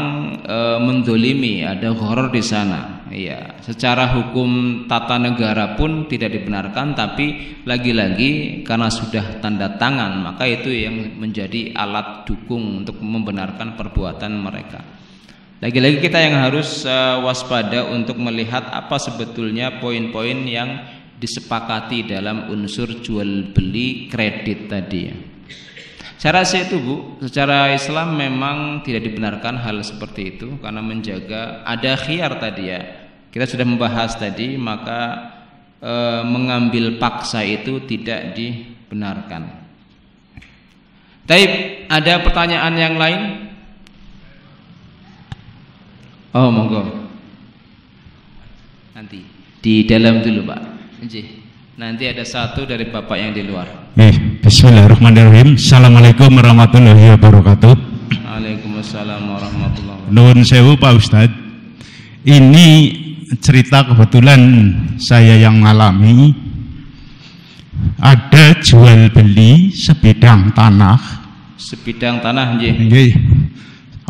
S2: mendolimi, ada gharar di sana. Iya, secara hukum tata negara pun tidak dibenarkan, tapi lagi-lagi karena sudah tanda tangan maka itu yang menjadi alat dukung untuk membenarkan perbuatan mereka. Lagi-lagi kita yang harus waspada untuk melihat apa sebetulnya poin-poin yang disepakati dalam unsur jual beli kredit tadi ya. Saya rasa itu Bu, secara Islam memang tidak dibenarkan hal seperti itu karena menjaga ada khiyar tadi ya. Kita sudah membahas tadi, maka mengambil paksa itu tidak dibenarkan. Taib, ada pertanyaan yang lain? Oh, monggo. Nanti di dalam dulu Pak. Nanti ada satu dari Bapak yang di luar.
S4: Bismillahirrahmanirrahim. Assalamualaikum warahmatullahi wabarakatuh.
S2: Waalaikumsalam warahmatullahi wabarakatuh.
S4: Nuwun sewu Pak Ustadz. Ini cerita kebetulan saya yang mengalami. Ada jual beli sebidang tanah.
S2: Sebidang tanah, nggih.
S4: Nggih.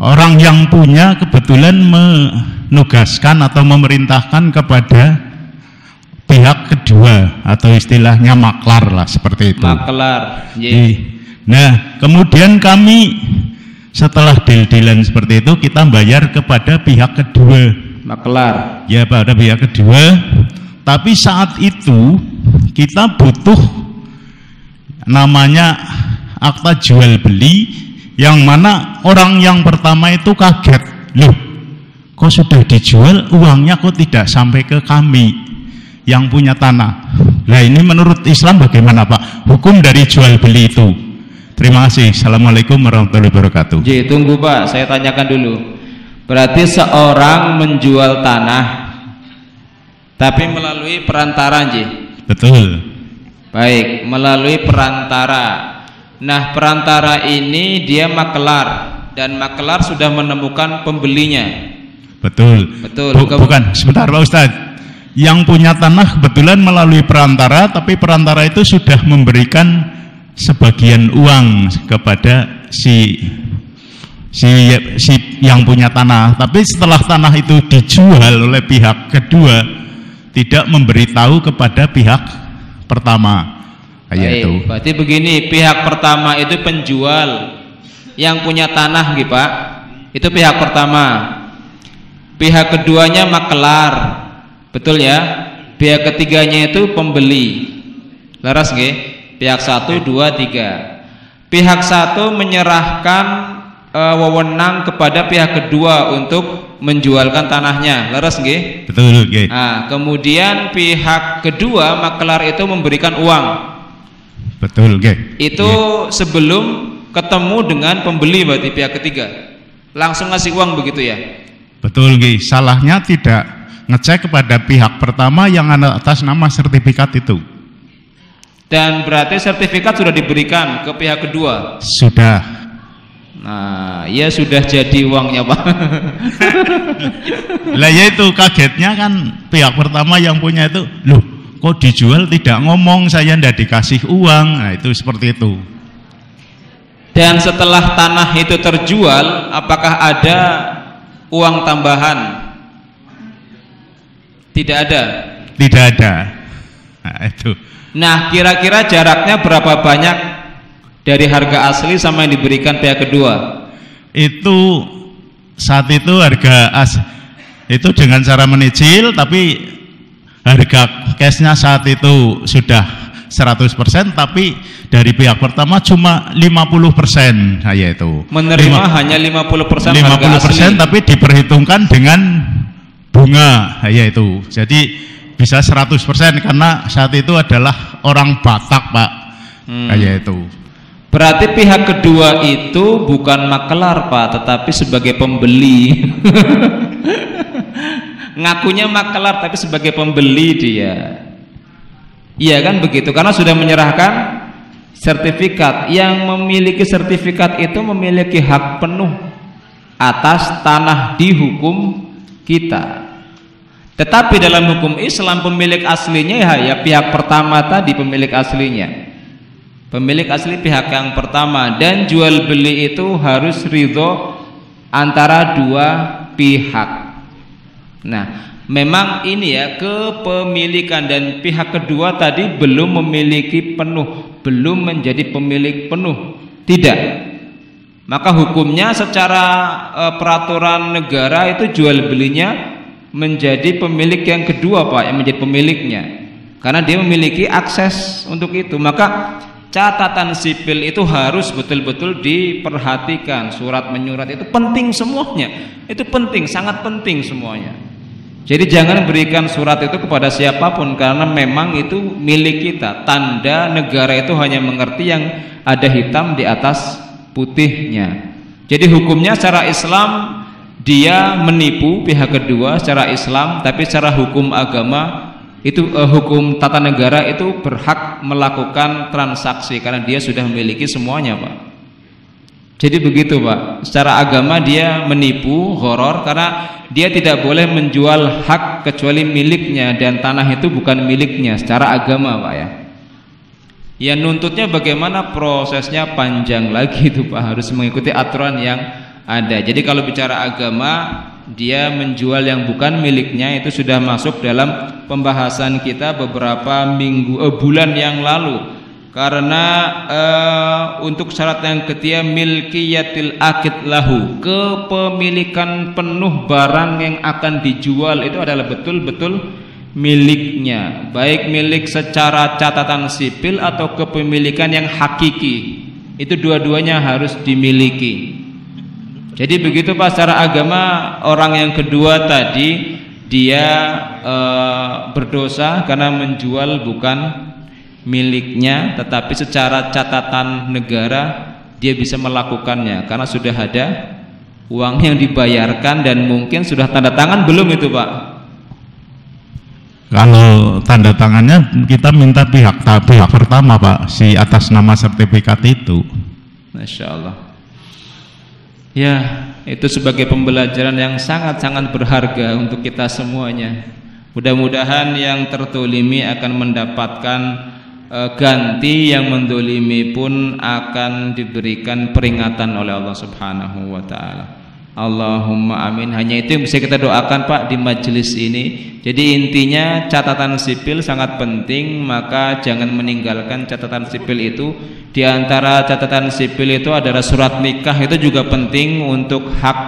S4: Orang yang punya kebetulan menugaskan atau memerintahkan kepada pihak kedua atau istilahnya maklar lah seperti itu.
S2: Maklar.
S4: Nah, kemudian kami setelah deal-dealan seperti itu kita bayar kepada pihak kedua.
S2: Maklar.
S4: Ya, pada pihak kedua. Tapi saat itu kita butuh namanya akta jual beli, yang mana orang yang pertama itu kaget, loh, kok sudah dijual uangnya kok tidak sampai ke kami yang punya tanah. Nah, ini menurut Islam bagaimana Pak hukum dari jual beli itu? Terima kasih. Assalamualaikum warahmatullahi wabarakatuh.
S2: Tunggu Pak, saya tanyakan dulu. Berarti seorang menjual tanah tapi melalui perantara,
S4: Betul.
S2: Baik, melalui perantara. Nah, perantara ini dia maklar dan maklar sudah menemukan pembelinya.
S4: Betul. Bukan, sebentar Pak Ustadz. Yang punya tanah kebetulan melalui perantara, tapi perantara itu sudah memberikan sebagian uang kepada si yang punya tanah. Tapi setelah tanah itu dijual oleh pihak kedua, tidak memberitahu kepada pihak pertama.
S2: Baik, berarti begini, pihak pertama itu penjual, yang punya tanah gitu Pak, itu pihak pertama. Pihak keduanya maklar, betul ya? Pihak ketiganya itu pembeli. Laras nggih? Pihak 1, 2, 3. Pihak 1 menyerahkan wewenang kepada pihak kedua untuk menjualkan tanahnya. Laras nggih?
S4: Betul nggih.
S2: Nah, kemudian pihak kedua maklar itu memberikan uang.
S4: Betul, nggih.
S2: Itu sebelum ketemu dengan pembeli, berarti pihak ketiga langsung ngasih uang begitu ya?
S4: Betul, nggih. Salahnya tidak ngecek kepada pihak pertama yang atas nama sertifikat itu.
S2: Dan berarti sertifikat sudah diberikan ke pihak kedua?
S4: Sudah.
S2: Nah, ya sudah jadi uangnya Pak.
S4: Lah ya itu kagetnya kan pihak pertama yang punya itu, loh, kok dijual tidak ngomong, saya ndak dikasih uang. Nah, itu seperti itu.
S2: Dan setelah tanah itu terjual, apakah ada uang tambahan? Tidak ada.
S4: Tidak ada. Nah, itu.
S2: Nah, kira-kira jaraknya berapa banyak dari harga asli sama yang diberikan pihak kedua?
S4: Itu saat itu harga itu dengan cara menyicil, tapi harga cashnya saat itu sudah 100%, tapi dari pihak pertama cuma 50%, yaitu
S2: menerima hanya 50%
S4: 50%, tapi diperhitungkan dengan bunga, yaitu jadi bisa 100% karena saat itu adalah orang Batak, Pak. Yaitu
S2: berarti pihak kedua itu bukan makelar, Pak, tetapi sebagai pembeli. Ngakunya makelar tapi sebagai pembeli dia. Iya kan begitu, karena sudah menyerahkan sertifikat. Yang memiliki sertifikat itu memiliki hak penuh atas tanah di hukum kita. Tetapi dalam hukum Islam pemilik aslinya ya pihak pertama tadi, pemilik aslinya. Pemilik asli pihak yang pertama, dan jual beli itu harus ridho antara dua pihak. Nah, memang ini ya kepemilikan, dan pihak kedua tadi belum memiliki penuh, belum menjadi pemilik penuh, tidak. Maka hukumnya secara peraturan negara itu jual belinya menjadi pemilik yang kedua, Pak, yang menjadi pemiliknya, karena dia memiliki akses untuk itu. Maka catatan sipil itu harus betul-betul diperhatikan. Surat menyurat itu penting semuanya, itu penting, sangat penting semuanya. Jadi jangan berikan surat itu kepada siapapun, karena memang itu milik kita. Tanda negara itu hanya mengerti yang ada hitam di atas putihnya. Jadi hukumnya secara Islam dia menipu pihak kedua secara Islam, tapi secara hukum agama itu hukum tata negara itu berhak melakukan transaksi karena dia sudah memiliki semuanya, Pak. Jadi begitu, Pak. Secara agama dia menipu, gharar, karena dia tidak boleh menjual hak kecuali miliknya, dan tanah itu bukan miliknya secara agama, Pak, ya. Ya nuntutnya bagaimana, prosesnya panjang lagi itu, Pak, harus mengikuti aturan yang ada. Jadi kalau bicara agama, dia menjual yang bukan miliknya itu sudah masuk dalam pembahasan kita beberapa bulan yang lalu. Karena untuk syarat yang ketiga, milkiyatil akid lahu, kepemilikan penuh barang yang akan dijual itu adalah betul-betul miliknya, baik milik secara catatan sipil atau kepemilikan yang hakiki. Itu dua-duanya harus dimiliki. Jadi begitu, Pak, secara agama orang yang kedua tadi dia berdosa karena menjual bukan miliknya, tetapi secara catatan negara dia bisa melakukannya karena sudah ada uang yang dibayarkan dan mungkin sudah tanda tangan belum itu, Pak?
S4: Kalau tanda tangannya kita minta pihak pertama, Pak, si atas nama sertifikat itu.
S2: Masya Allah. Ya, itu sebagai pembelajaran yang sangat-sangat berharga untuk kita semuanya. Mudah-mudahan yang tertolimi akan mendapatkan ganti, yang mendolimi pun akan diberikan peringatan oleh Allah Subhanahu wa ta'ala. Allahumma amin. Hanya itu yang bisa kita doakan, Pak, di majelis ini. Jadi intinya catatan sipil sangat penting, maka jangan meninggalkan catatan sipil itu. Di antara catatan sipil itu adalah surat nikah, itu juga penting untuk hak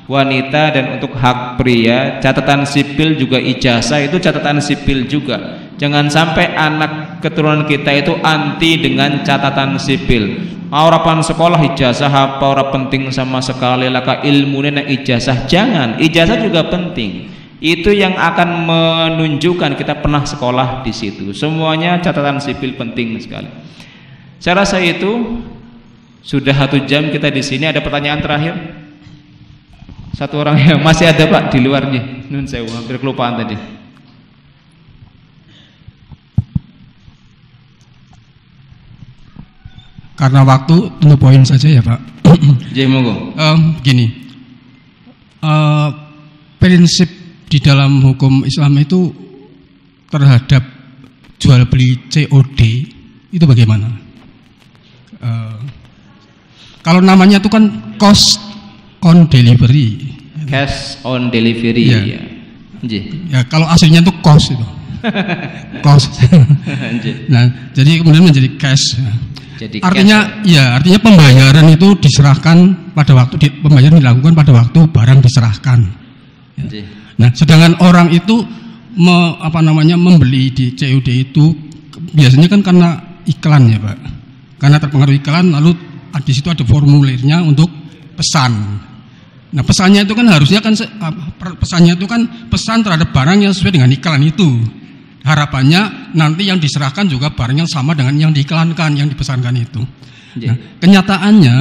S2: wanita dan untuk hak pria. Catatan sipil juga ijazah, itu catatan sipil juga. Jangan sampai anak keturunan kita itu anti dengan catatan sipil. Aurapan sekolah ijazah apa ora penting sama sekali, laka ilmunya nak ijazah. Jangan, ijazah juga penting. Itu yang akan menunjukkan kita pernah sekolah di situ. Semuanya catatan sipil penting sekali. Saya rasa itu sudah 1 jam kita di sini. Ada pertanyaan terakhir? Satu orang yang masih ada, Pak, di luarnya. Nun sewu, hampir kelupaan tadi.
S5: Karena waktu, 2 poin saja ya, Pak.
S2: Jadi monggo.
S5: Gini, prinsip di dalam hukum Islam itu terhadap jual beli COD itu bagaimana? Kalau namanya itu kan cost on delivery.
S2: Cash on delivery.
S5: Ya. Ya, kalau aslinya itu cost itu. Cost. Nah, jadi kemudian menjadi cash.
S2: Jadi
S5: artinya cash. Ya, artinya pembayaran itu diserahkan pada waktu pembayaran dilakukan pada waktu barang diserahkan. Ya. Nah, sedangkan orang itu membeli di COD itu biasanya kan karena iklan ya Pak, karena terpengaruh iklan, lalu di situ ada formulirnya untuk pesan. Nah, pesannya itu kan harusnya kan pesannya itu kan pesan terhadap barang yang sesuai dengan iklan itu. Harapannya nanti yang diserahkan juga barang yang sama dengan yang diiklankan, yang dipesankan itu. Nah, kenyataannya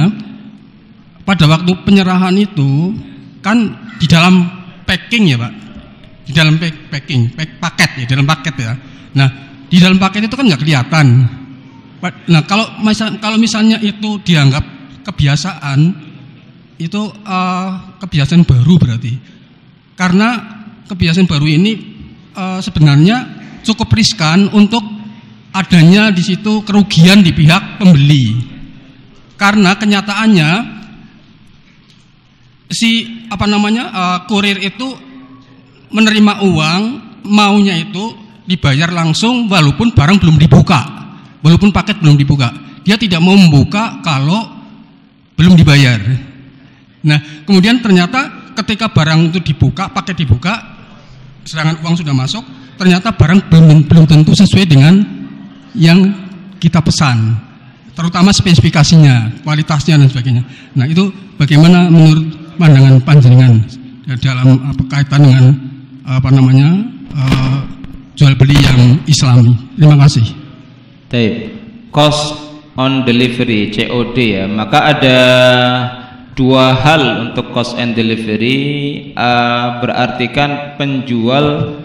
S5: pada waktu penyerahan itu kan di dalam packing ya Pak, di dalam paket ya, dalam paket ya. Nah, di dalam paket itu kan nggak kelihatan. Nah, kalau misalnya itu dianggap kebiasaan, itu kebiasaan baru berarti. Karena kebiasaan baru ini sebenarnya cukup riskan untuk adanya di situ kerugian di pihak pembeli. Karena kenyataannya kurir itu menerima uang, maunya itu dibayar langsung walaupun barang belum dibuka, walaupun paket belum dibuka. Dia tidak mau membuka kalau belum dibayar. Nah, kemudian ternyata ketika barang itu dibuka, paket dibuka, sedangkan uang sudah masuk, ternyata barang belum tentu sesuai dengan yang kita pesan, terutama spesifikasinya, kualitasnya dan sebagainya. Nah, itu bagaimana menurut pandangan panjenengan dalam kaitan dengan jual beli yang Islami? Terima kasih.
S2: Cost on delivery COD ya, maka ada dua hal untuk cost and delivery. Berarti kan penjual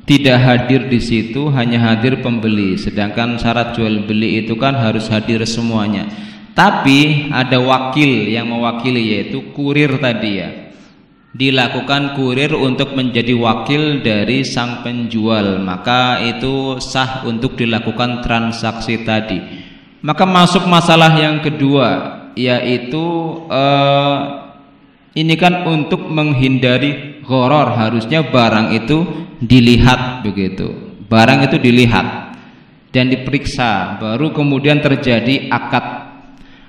S2: tidak hadir di situ, hanya hadir pembeli. Sedangkan syarat jual beli itu kan harus hadir semuanya. Tapi ada wakil yang mewakili, yaitu kurir tadi ya. Dilakukan kurir untuk menjadi wakil dari sang penjual, maka itu sah untuk dilakukan transaksi tadi. Maka masuk masalah yang kedua, yaitu ini kan untuk menghindari gharar, harusnya barang itu dilihat begitu. Barang itu dilihat dan diperiksa, baru kemudian terjadi akad.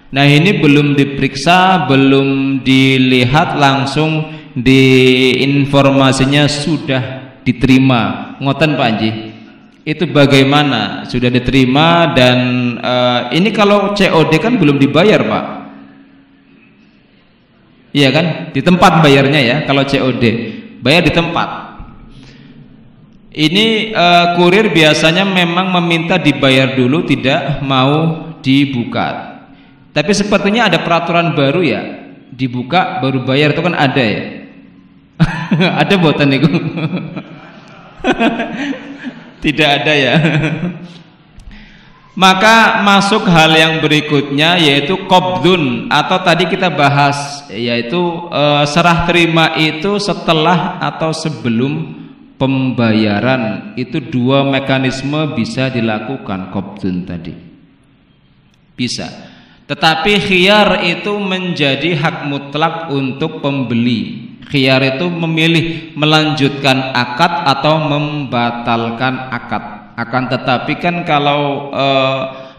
S2: Nah, ini belum diperiksa, belum dilihat, langsung informasinya sudah diterima. Ngoten Pak Haji, itu bagaimana? Sudah diterima dan ini kalau COD kan belum dibayar Pak. Iya kan, di tempat bayarnya ya. Kalau COD bayar di tempat. Ini kurir biasanya memang meminta dibayar dulu, tidak mau dibuka. Tapi sepertinya ada peraturan baru ya, dibuka baru bayar, itu kan ada ya. Ada buatan itu. Tidak ada ya. Maka masuk hal yang berikutnya, yaitu qabdun, atau tadi kita bahas, yaitu serah terima itu setelah atau sebelum pembayaran. Itu dua mekanisme bisa dilakukan qabdun tadi. Bisa. Tetapi khiyar itu menjadi hak mutlak untuk pembeli. Khiyar itu memilih melanjutkan akad atau membatalkan akad. Akan tetapi kan kalau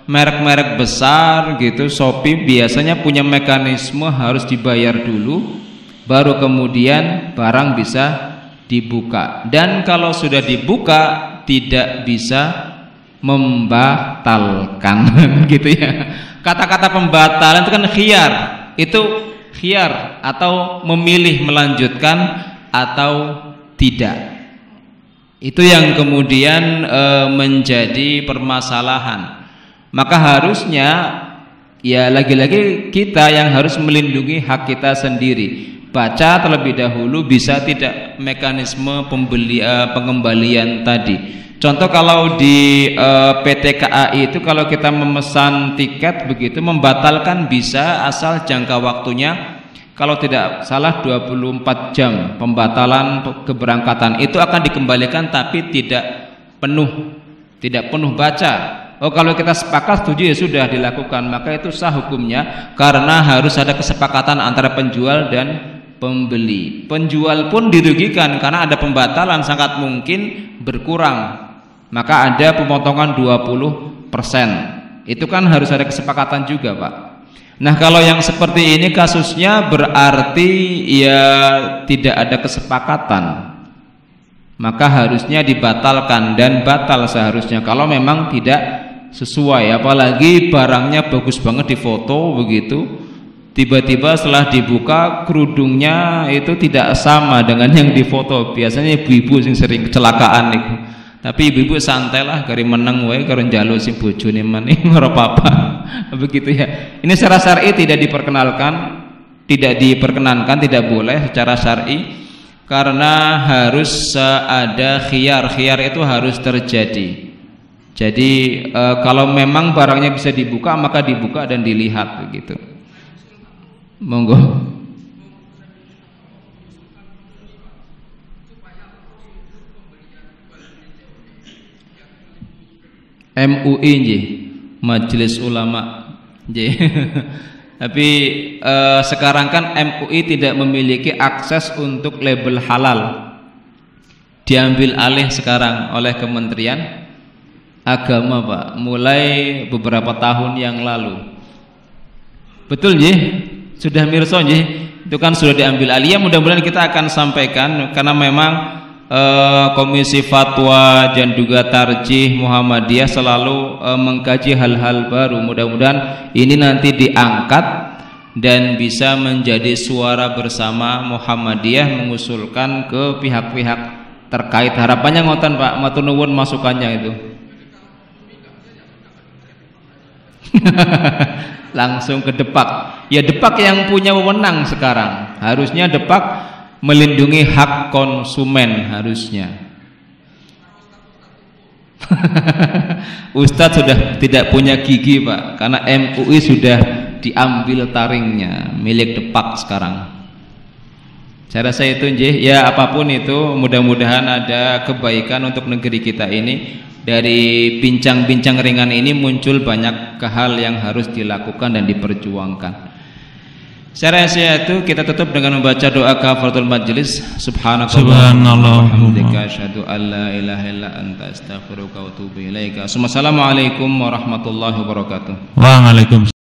S2: merek-merek besar gitu, Shopee biasanya punya mekanisme harus dibayar dulu, baru kemudian barang bisa dibuka. Dan kalau sudah dibuka tidak bisa membatalkan gitu ya. Kata-kata pembatalan itu kan khiyar, itu khiyar atau memilih melanjutkan atau tidak. Itu yang kemudian menjadi permasalahan. Maka harusnya ya lagi-lagi kita yang harus melindungi hak kita sendiri. Baca terlebih dahulu, bisa tidak mekanisme pengembalian tadi. Contoh kalau di PT KAI itu kalau kita memesan tiket begitu, membatalkan bisa, asal jangka waktunya kalau tidak salah 24 jam pembatalan keberangkatan. Itu akan dikembalikan tapi tidak penuh baca. Oh, kalau kita sepakat setuju ya sudah dilakukan, maka itu sah hukumnya, karena harus ada kesepakatan antara penjual dan pembeli. Penjual pun dirugikan karena ada pembatalan, sangat mungkin berkurang, maka ada pemotongan 20%. Itu kan harus ada kesepakatan juga Pak. Nah, kalau yang seperti ini kasusnya berarti ya tidak ada kesepakatan, maka harusnya dibatalkan, dan batal seharusnya kalau memang tidak sesuai. Apalagi barangnya bagus banget di foto begitu, tiba-tiba setelah dibuka kerudungnya itu tidak sama dengan yang di foto. Biasanya ibu-ibu yang sering kecelakaan itu. Tapi ibu-ibu santai lah, kari meneng wae karo njaluk sing bojone meneh ora apa-apa. Begitu ya. Ini secara syar'i tidak diperkenankan, tidak boleh secara syar'i, karena harus ada khiyar. Khiyar itu harus terjadi. Jadi kalau memang barangnya bisa dibuka, maka dibuka dan dilihat begitu. Monggo. MUI nggih, Majelis Ulama nggih. Tapi sekarang kan MUI tidak memiliki akses untuk label halal. Diambil alih sekarang oleh Kementerian Agama, Pak, mulai beberapa tahun yang lalu. Betul nggih? Sudah mirsa nggih? Itu kan sudah diambil alih. Ya, mudah-mudahan kita akan sampaikan, karena memang Komisi Fatwa dan juga Tarjih Muhammadiyah selalu mengkaji hal-hal baru. Mudah-mudahan ini nanti diangkat dan bisa menjadi suara bersama Muhammadiyah mengusulkan ke pihak-pihak terkait. Harapannya ngoten, Pak, matur nuwun masukannya itu. Langsung ke Depak. Ya, Depak yang punya wewenang sekarang. Harusnya Depak melindungi hak konsumen harusnya. Ustadz sudah tidak punya gigi, Pak, karena MUI sudah diambil taringnya, milik Depak sekarang. Saya rasa itu nggih, ya apapun itu mudah-mudahan ada kebaikan untuk negeri kita ini. Dari bincang-bincang ringan ini muncul banyak hal yang harus dilakukan dan diperjuangkan. Secara itu kita tutup dengan membaca doa kafaratul majlis. Subhanallah wa bihamdika asyhadu an la ilaha illa anta astaghfiruka wa atubu ilaika. Assalamualaikum warahmatullahi wabarakatuh.
S4: Waalaikumsalam.